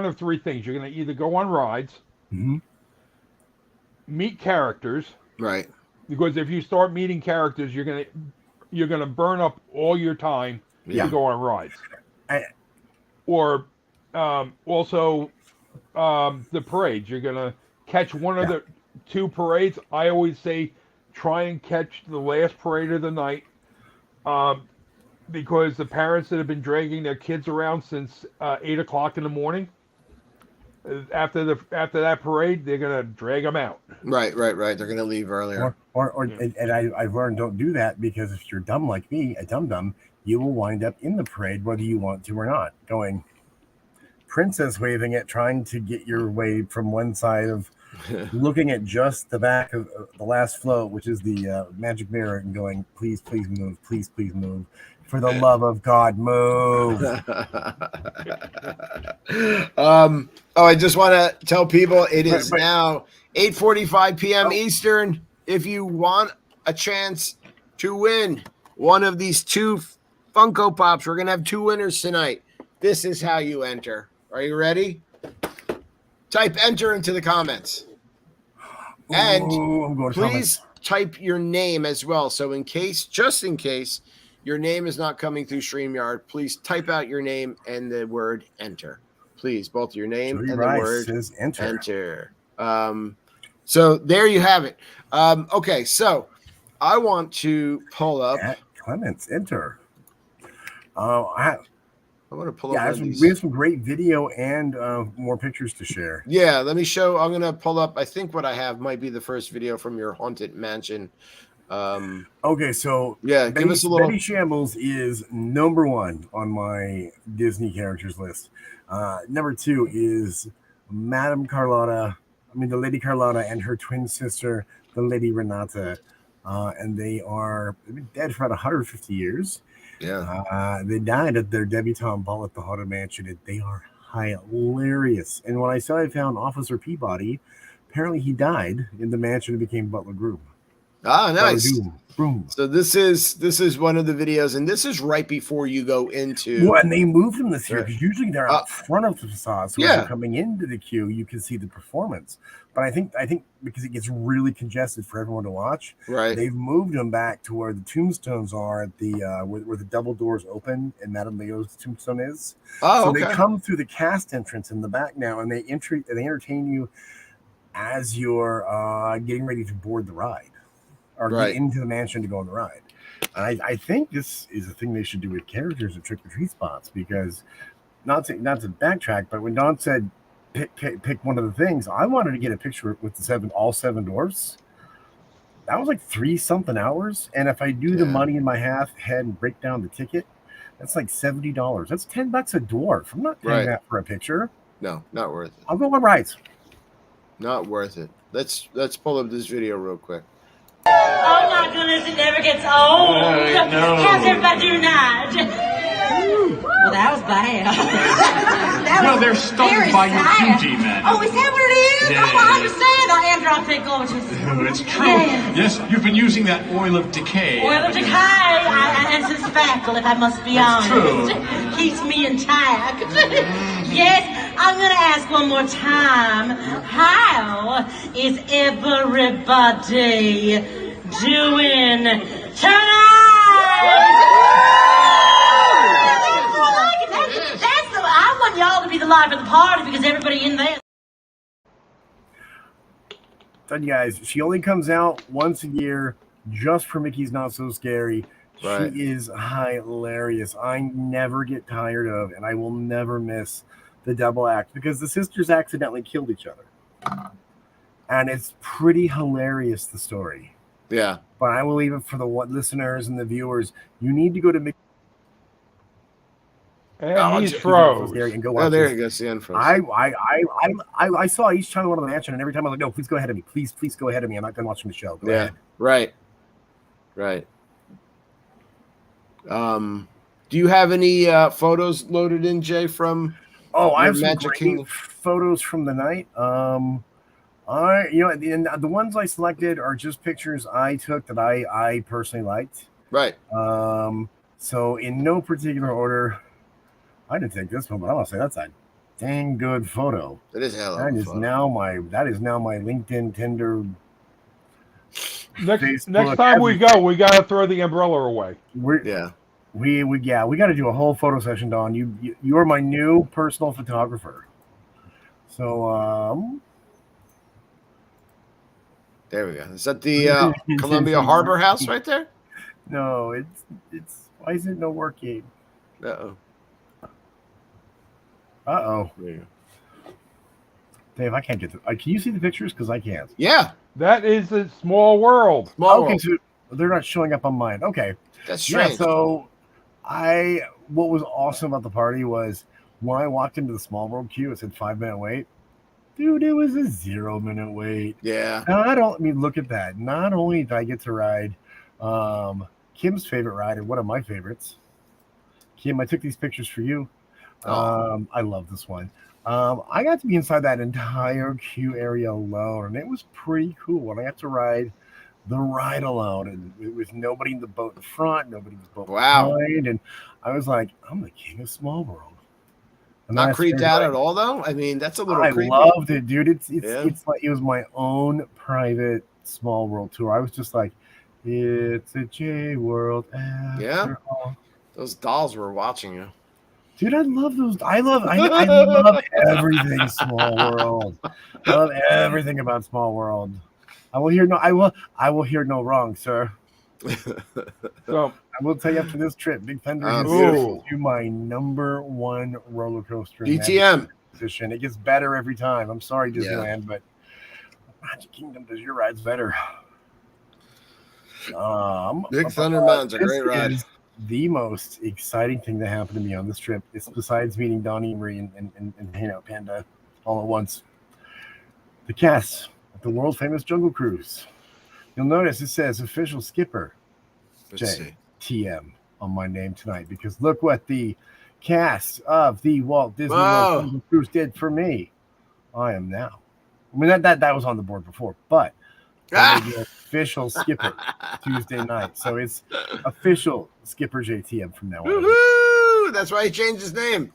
of 3 things. You're going to either go on rides, meet characters, right? Because if you start meeting characters, you're going to burn up all your time to go on rides. Or also the parades. You're going to catch one of the 2 parades. I always say try and catch the last parade of the night, because the parents that have been dragging their kids around since 8 o'clock in the morning, after that parade, they're going to drag them out. Right. They're going to leave earlier. And I've learned, don't do that, because if you're dumb like me, a dum-dum, you will wind up in the parade whether you want to or not, going princess waving it, trying to get your way from one side of looking at just the back of the last float, which is the magic mirror, and going, please move, please move, for the love of God, move. I just want to tell people it is now 8:45 p.m. Eastern. If you want a chance to win one of these 2 Funko Pops, we're going to have 2 winners tonight. This is how you enter. Are you ready? Type enter into the comments. And please type your name as well. So just in case your name is not coming through StreamYard, please type out your name and the word enter. Please, both your name and the word enter. So there you have it. Okay, so I want to pull up Clements enter. I want to pull up. We have some great video and more pictures to share. Yeah, let me show. I'm gonna pull up. I think what I have might be the first video from your haunted mansion. Okay, so give us a little. Betty Shambles is number 1 on my Disney characters list. Number 2 is the Lady Carlotta and her twin sister, the Lady Renata, and they've been dead for about 150 years. Yeah. They died at their debutante ball at the Haunted Mansion, and they are hilarious. And when I said I found Officer Peabody, apparently he died in the mansion and became Butler Groom. Ah, nice. Boom. So this is one of the videos, and this is right before you go into. Well, and they moved them this year because usually they're out front of the facade. So as you're coming into the queue, you can see the performance. But I think because it gets really congested for everyone to watch, they've moved them back to where the tombstones are at the where the double doors open and Madame Leo's tombstone is. Oh, so they come through the cast entrance in the back now, and they entertain you as you're getting ready to board the ride or get into the mansion to go on the ride. And I think this is a thing they should do with characters at trick-or-treat spots, because not to backtrack, but when Don said pick one of the things, I wanted to get a picture with all seven dwarfs. That was like 3-something hours, and if I do the money in my head and break down the ticket, that's like $70. That's $10 a dwarf. I'm not paying that for a picture. No, not worth it. I'll go on rides. Not worth it. Let's pull up this video real quick. Oh my goodness, it never gets old. No. How's everybody doing tonight? Well, that was bad. They're stunned by your QG, man. Oh, is that what it is? Yeah, I understand. I am dropping gorgeous. It's true. Yes, you've been using that oil of decay. Oil of decay and some spackle, if I must be honest. True. Keeps me intact. Yes, I'm going to ask one more time. How is everybody doing tonight? I want y'all to be the life of the party because everybody in there. Tell you guys, she only comes out once a year just for Mickey's Not So Scary. She is hilarious. I never get tired of, and I will never miss the double act because the sisters accidentally killed each other. And it's pretty hilarious, the story. Yeah. But I will leave it for the listeners and the viewers. You need to go to Mickey. And he's froze. And go watch there he goes. The unfroze. I saw each time I went on the mansion, and every time I was like, no, please go ahead of me. Please go ahead of me. I'm not done watching the show. Go ahead. Right. Do you have any photos loaded in, Jay, from I have some great photos from the night. The ones I selected are just pictures I took that I personally liked. Right. So in no particular order, I didn't take this one, but I want to say that's a dang good photo. It is hell. That is now my LinkedIn, Tinder. Next time we go, we gotta throw the umbrella away. We got to do a whole photo session, Don. You are my new personal photographer. So there we go. Is that the Columbia Harbor House right there? No, it's why is it no working? Uh-oh. Dave, I can't get to can you see the pictures? Because I can't. Yeah. That is a small world. So they're not showing up on mine. Okay. That's strange. Yeah, so what was awesome about the party was when I walked into the small world queue, it said 5-minute wait. Dude, it was a 0-minute wait. Yeah. Look at that. Not only did I get to ride Kim's favorite ride and one of my favorites. Kim, I took these pictures for you. I love this one. I got to be inside that entire queue area alone, and it was pretty cool. And I got to ride the ride alone, and with nobody in the boat in front, nobody in the boat behind, and I was like, I'm the king of small world. And not creeped out at all, though. I mean, that's a little. creepy. Loved it, dude. It's like it was my own private small world tour. I was just like, it's a J world. Yeah, those dolls were watching you. Dude, I love those. I love everything Small World. I love everything about Small World. I will hear no wrong, sir. So I will tell you after this trip, Big Thunder is my number one roller coaster DTM position. It gets better every time. I'm sorry, Disneyland, but Magic Kingdom does your rides better. Big Thunder Mountain's a great ride. The most exciting thing that happened to me on this trip is, besides meeting Donnie and Marie and hanging out Panda all at once, the cast of the world famous Jungle Cruise. You'll notice it says official skipper JTM on my name tonight, because look what the cast of the Walt Disney World Jungle Cruise did for me. I am now. I mean that was on the board before, but The official skipper Tuesday night. So it's official Skipper JTM from now on. Woo-hoo! That's why he changed his name.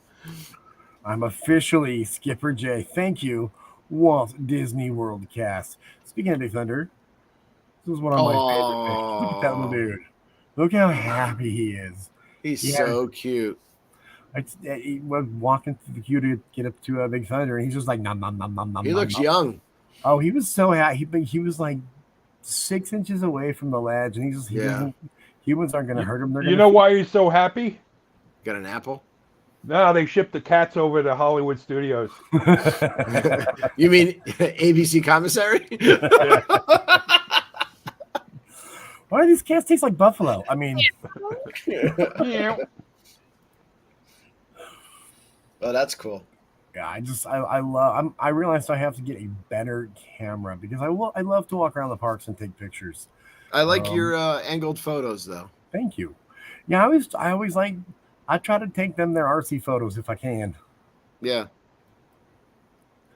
I'm officially Skipper J. Thank you, Walt Disney World cast. Speaking of Big Thunder, this is one of my favorite things. Look at that little dude. Look how happy he is. He's so cute. He was walking through the queue to get up to Big Thunder, and he's just like, nom, nom, nom, nom, nom. He looks young. Oh, he was so happy. He was like 6 inches away from the ledge, and humans aren't going to hurt him. You know why he's so happy? Got an apple? No, they shipped the cats over to Hollywood Studios. You mean ABC Commissary? Why do these cats taste like buffalo? I mean, Yeah. Oh, that's cool. Yeah, I realized I have to get a better camera because I love to walk around the parks and take pictures. I like your angled photos, though. Thank you. Yeah, I try to take them their RC photos if I can. Yeah.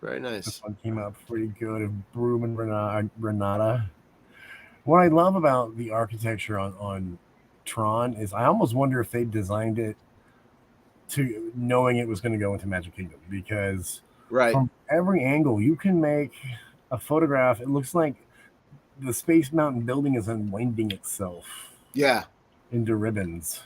Very nice. This one came out pretty good of Broom and Renata. What I love about the architecture on Tron is I almost wonder if they designed it to knowing it was going to go into Magic Kingdom, because from every angle you can make a photograph. It looks like the Space Mountain building is unwinding itself into ribbons.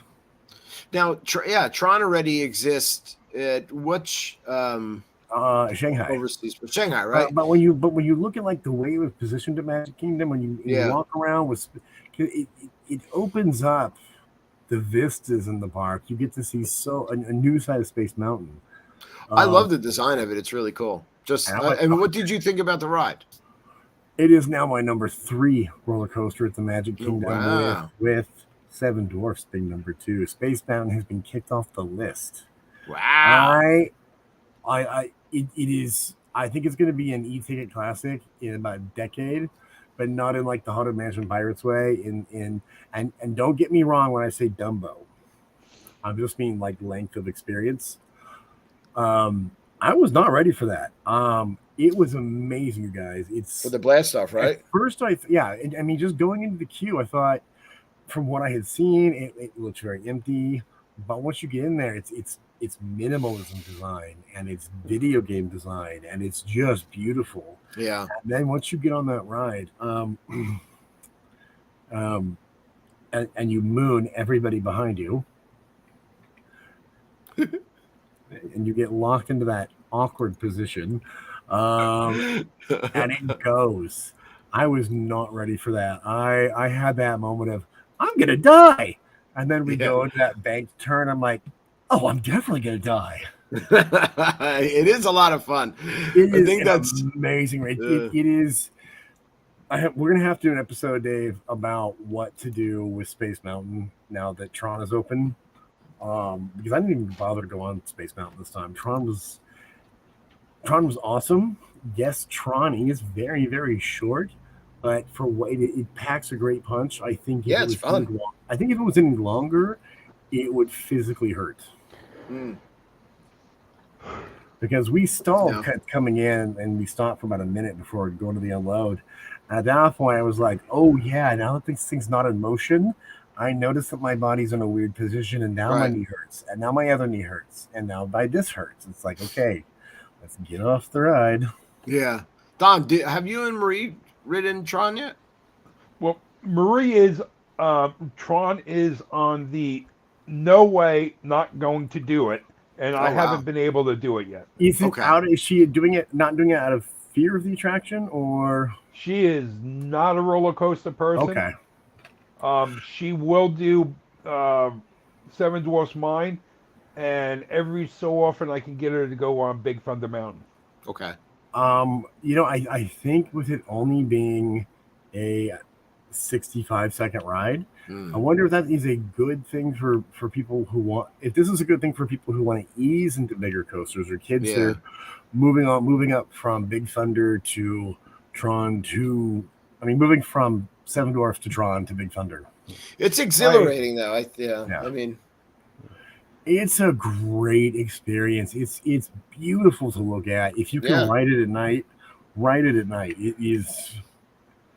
Now, Tron already exists at which Shanghai. Overseas, but Shanghai, right? But when you look at like the way it was positioned at Magic Kingdom, when you walk around with it opens up the vistas in the park. You get to see a new side of Space Mountain. I love the design of it. It's really cool. What did you think about the ride? It is now my number 3 roller coaster at the Magic Kingdom with Seven Dwarfs being number 2. Space Mountain has been kicked off the list. Wow. It is. I think it's going to be an e-ticket classic in about a decade, but not in like the Haunted Mansion Pirates way. And don't get me wrong when I say Dumbo. I'm just mean like length of experience. I was not ready for that. It was amazing, you guys. It's for the blast off, right? At first, I mean, just going into the queue, I thought from what I had seen, it looks very empty. But once you get in there, it's minimalism design and it's video game design and it's just beautiful. Yeah. And then once you get on that ride, and you moon everybody behind you, and you get locked into that awkward position, and it goes. I was not ready for that. I had that moment of I'm gonna die, and then we go into that bank turn. I'm like, oh, I'm definitely gonna die. It is a lot of fun. I think that's amazing. Right? It is. We're gonna have to do an episode, Dave, about what to do with Space Mountain now that Tron is open. Because I didn't even bother to go on Space Mountain this time. Tron was awesome. Yes, Tron is very, very short, but for what it packs a great punch. I think it's fun. I think if it was any longer, it would physically hurt. Because we stalled coming in, and we stopped for about a minute before going to the unload. At that point, I was like, oh yeah, now that this thing's not in motion, I noticed that my body's in a weird position, and now my knee hurts, and now my other knee hurts, and now this hurts. It's like, okay, let's get off the ride. Yeah. Don, have you and Marie ridden Tron yet? Well, Marie is, Tron is on the no way, not going to do it, and I haven't been able to do it yet. Is she not doing it out of fear of the attraction, or? She is not a roller coaster person. Okay. She will do Seven Dwarfs Mine, and every so often I can get her to go on Big Thunder Mountain. Okay. I think with it only being a 65-second ride, I wonder if that is a good thing for people who want. If this is a good thing for people who want to ease into bigger coasters, or kids that are moving up from Big Thunder to Tron moving from Seven Dwarfs to Tron to Big Thunder. It's exhilarating, though. I mean, it's a great experience. It's beautiful to look at. If you can ride it at night. It is.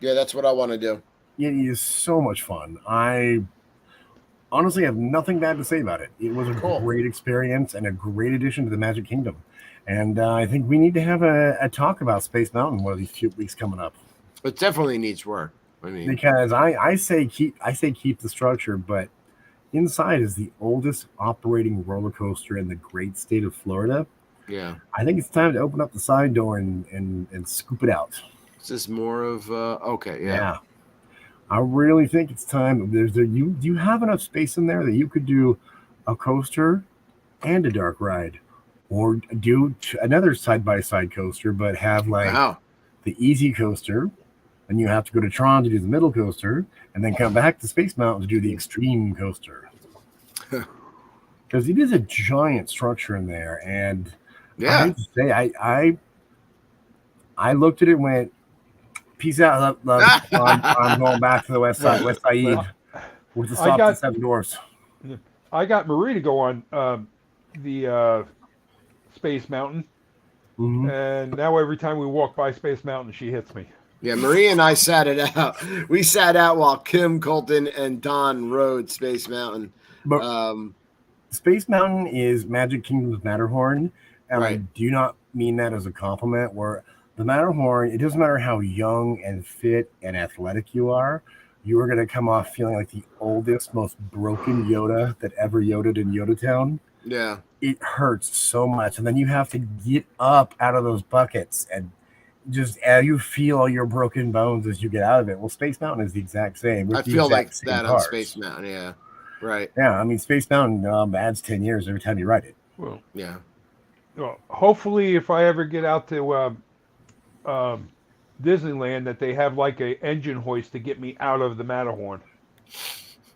Yeah, that's what I want to do. It is so much fun. I honestly have nothing bad to say about it. It was a great experience and a great addition to the Magic Kingdom. And I think we need to have a talk about Space Mountain one of these few weeks coming up. It definitely needs work. I mean, because I say keep the structure, but inside is the oldest operating roller coaster in the great state of Florida. Yeah, I think it's time to open up the side door and scoop it out. Is this more of okay? Yeah. I really think it's time. Do you have enough space in there that you could do a coaster and a dark ride, or do another side-by-side coaster, but have like the easy coaster, and you have to go to Tron to do the middle coaster, and then come back to Space Mountain to do the extreme coaster. Because it is a giant structure in there, and I hate to say, I looked at it and went, peace out, love. I'm going back to the West Side with the stop at Seven Dwarfs. I got Marie to go on the Space Mountain, and now every time we walk by Space Mountain, she hits me. Yeah, Marie and I sat it out. We sat out while Kim, Colton, and Don rode Space Mountain. But Space Mountain is Magic Kingdom's Matterhorn, and I do not mean that as a compliment. Where the Matterhorn, it doesn't matter how young and fit and athletic you are going to come off feeling like the oldest, most broken Yoda that ever Yoda'd in Yoda Town. Yeah. It hurts so much. And then you have to get up out of those buckets and just you feel all your broken bones as you get out of it. Well, Space Mountain is the exact same. I feel like that on Space Mountain, yeah. Right. Yeah, I mean, Space Mountain adds 10 years every time you ride it. Well, yeah. Well, hopefully if I ever get out to Disneyland, that they have like a engine hoist to get me out of the Matterhorn.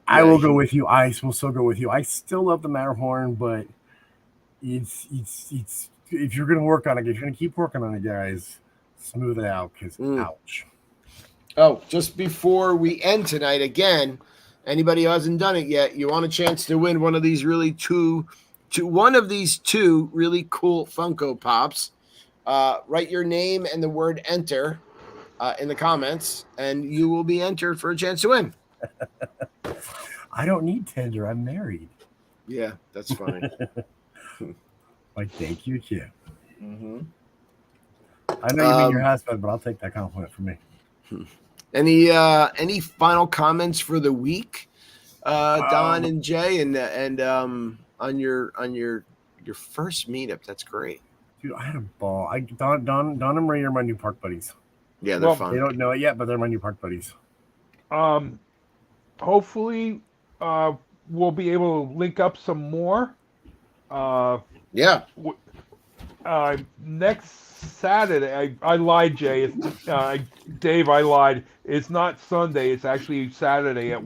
I will go with you. I will still go with you. I still love the Matterhorn, but it's if you're going to work on it, if you're going to keep working on it, guys, smooth it out because ouch. Oh, just before we end tonight, again, anybody who hasn't done it yet, you want a chance to win one of these really two really cool Funko Pops. Write your name and the word enter in the comments, and you will be entered for a chance to win. I don't need Tinder. I'm married. Yeah, that's funny. Like, thank you, Kim. Mm-hmm. I know you mean your husband, but I'll take that compliment from me. Any final comments for the week, Don and Jay, and on your first meetup? That's great. Dude, I had a ball. Don and Marie are my new park buddies. Yeah, they're fun. They don't know it yet, but they're my new park buddies. Hopefully, we'll be able to link up some more. Next Saturday, I lied, Jay. Dave, I lied. It's not Sunday. It's actually Saturday at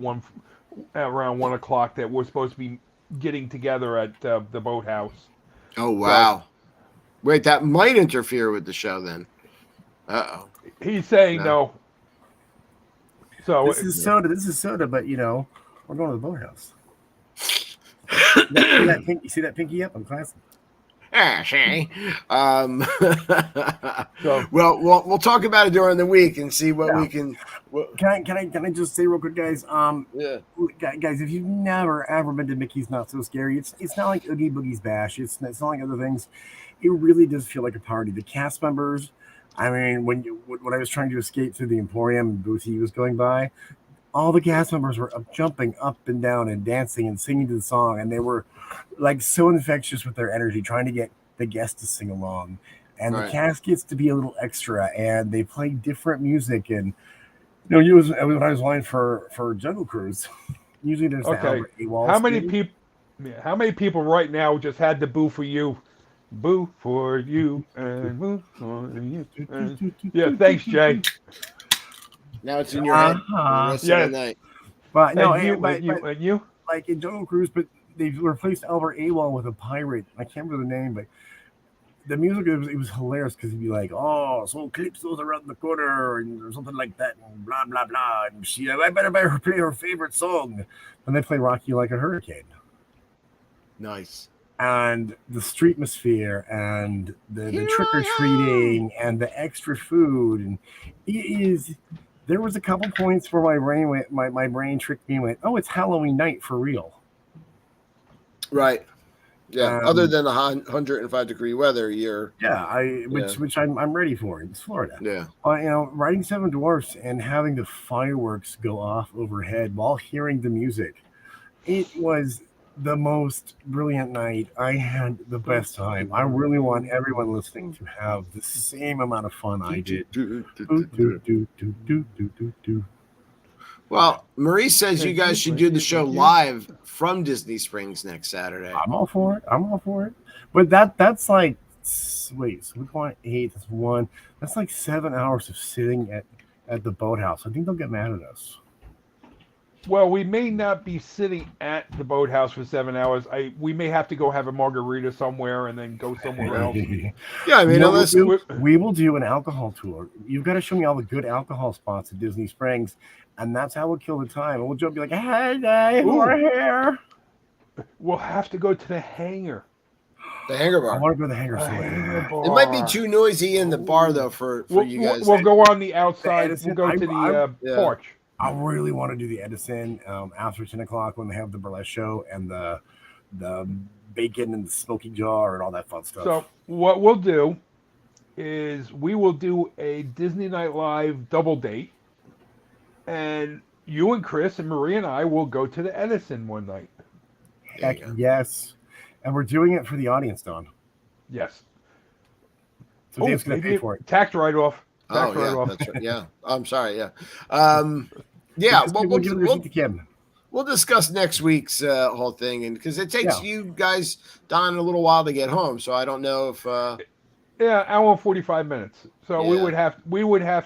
around 1 o'clock that we're supposed to be getting together at the boathouse. Oh wow! So, wait, that might interfere with the show then. Uh-oh. He's saying no. So this is soda, but we're going to the boathouse. You see that pinky up? I'm classy. Well, we'll talk about it during the week and see what we can. Can I just say real quick, guys? Guys, if you've never ever been to Mickey's Not So Scary, it's not like Oogie Boogie's Bash. It's not like other things. It really does feel like a party. The cast members. I mean, when I was trying to escape through the Emporium and Boothie was going by, all the cast members were jumping up and down and dancing and singing to the song, and they were like so infectious with their energy, trying to get the guests to sing along. And the cast gets to be a little extra, and they play different music. And when I was lying for Jungle Cruise, usually there's Albert AWOL. How many people right now just had to boo for you? Boo for you and boo for you. Yeah, thanks, Jay. Now it's in your head. The night. But no, and you like in Jungle Cruise, but they've replaced Albert AWOL with a pirate. I can't remember the name, but the music it was hilarious because he'd be like, "Oh, so Calypso's around the corner," or something like that, and blah blah blah. And I better play her favorite song. And they play "Rock You Like a Hurricane." Nice. And the streetmosphere and the trick or treating and the extra food, and it is There was a couple points where my brain tricked me and went, "Oh, it's Halloween night for real." Right. Yeah. Other than the 105-degree weather, which I'm ready for. It's Florida. Yeah. Riding Seven Dwarfs and having the fireworks go off overhead while hearing the music, it was the most brilliant night. I had the best time. I really want everyone listening to have the same amount of fun I did. Well, Marie says you guys should do the show live from Disney Springs next Saturday. I'm all for it. But that's like, wait, so we want 8, that's 1. That's like 7 hours of sitting at the boathouse. I think they'll get mad at us. Well, we may not be sitting at the boathouse for 7 hours. We may have to go have a margarita somewhere and then go somewhere else. Yeah, I mean, unless we will do an alcohol tour. You've got to show me all the good alcohol spots at Disney Springs, and that's how we'll kill the time. And we'll just be like, "Hey, Dave, we're here." We'll have to go to the hangar. The hangar bar. I want to go to the hangar bar. It might be too noisy in the bar though for you guys. We'll go on the outside. We'll go to the porch. I really want to do the Edison after 10 o'clock when they have the burlesque show and the bacon and the smoky jar and all that fun stuff. So what we'll do is we will do a Disney Night Live double date, and you and Chris and Marie and I will go to the Edison one night. Heck yes. And we're doing it for the audience, Don. Yes. So Dave's going to pay for it. Tax write-off. That's right. Yeah. I'm sorry. Yeah. Yeah. We'll discuss next week's whole thing, and because it takes you guys, Don, a little while to get home, so I don't know if. Hour and 45 minutes. So we would have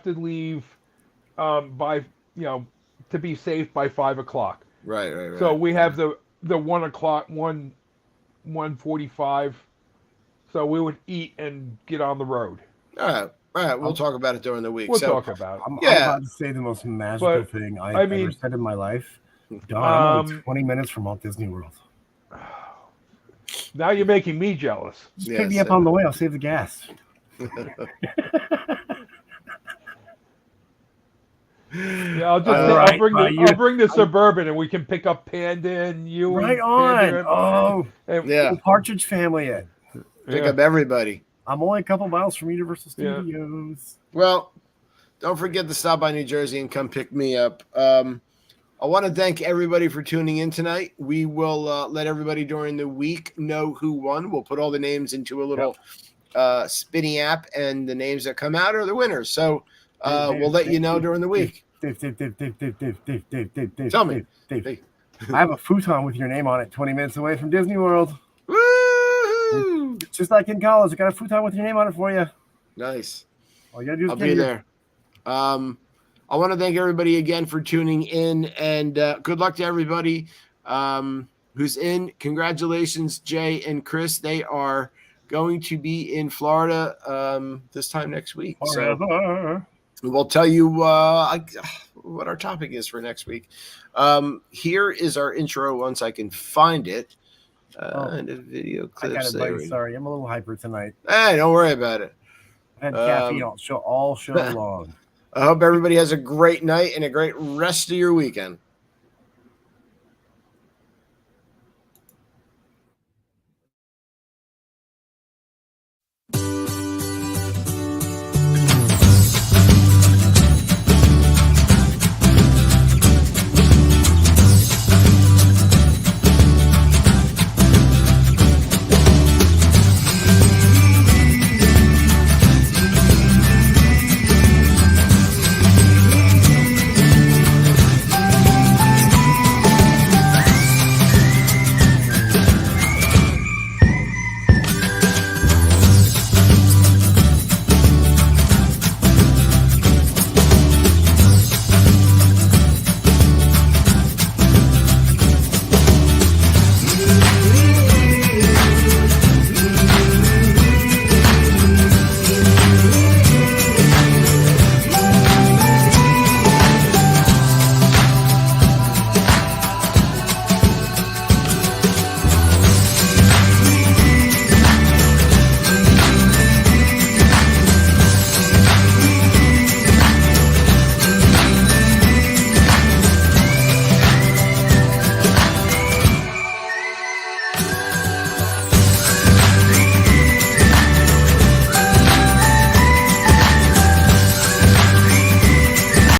to leave by to be safe by 5 o'clock. Right. So we have the 1 o'clock 1:45. So we would eat and get on the road. All right. We'll talk about it during the week. We'll talk about it. I'm about to say the most magical thing I've ever said in my life. Don, I'm only 20 minutes from Walt Disney World. Now you're making me jealous. Just pick me up on the way. I'll save the gas. Yeah, I'll bring the Suburban, and we can pick up Panda and you. Right on. The Partridge Family in. Pick up everybody. I'm only a couple miles from Universal Studios. Well, don't forget to stop by New Jersey and come pick me up. I want to thank everybody for tuning in tonight. We will let everybody during the week know who won. We'll put all the names into a little spinny app, and the names that come out are the winners. So we'll let you know during the week. Dave. Tell me. Dave. I have a futon with your name on it 20 minutes away from Disney World. Woo! Just like in college, I got a futon with your name on it for you. Nice. All you gotta do is I'll be there. I want to thank everybody again for tuning in, and good luck to everybody who's in. Congratulations, Jay and Chris. They are going to be in Florida this time next week. So we'll tell you what our topic is for next week. Here is our intro once I can find it. And a video clip. I got it, buddy. Sorry, I'm a little hyper tonight. Hey, don't worry about it. And caffeine all show long. I hope everybody has a great night and a great rest of your weekend.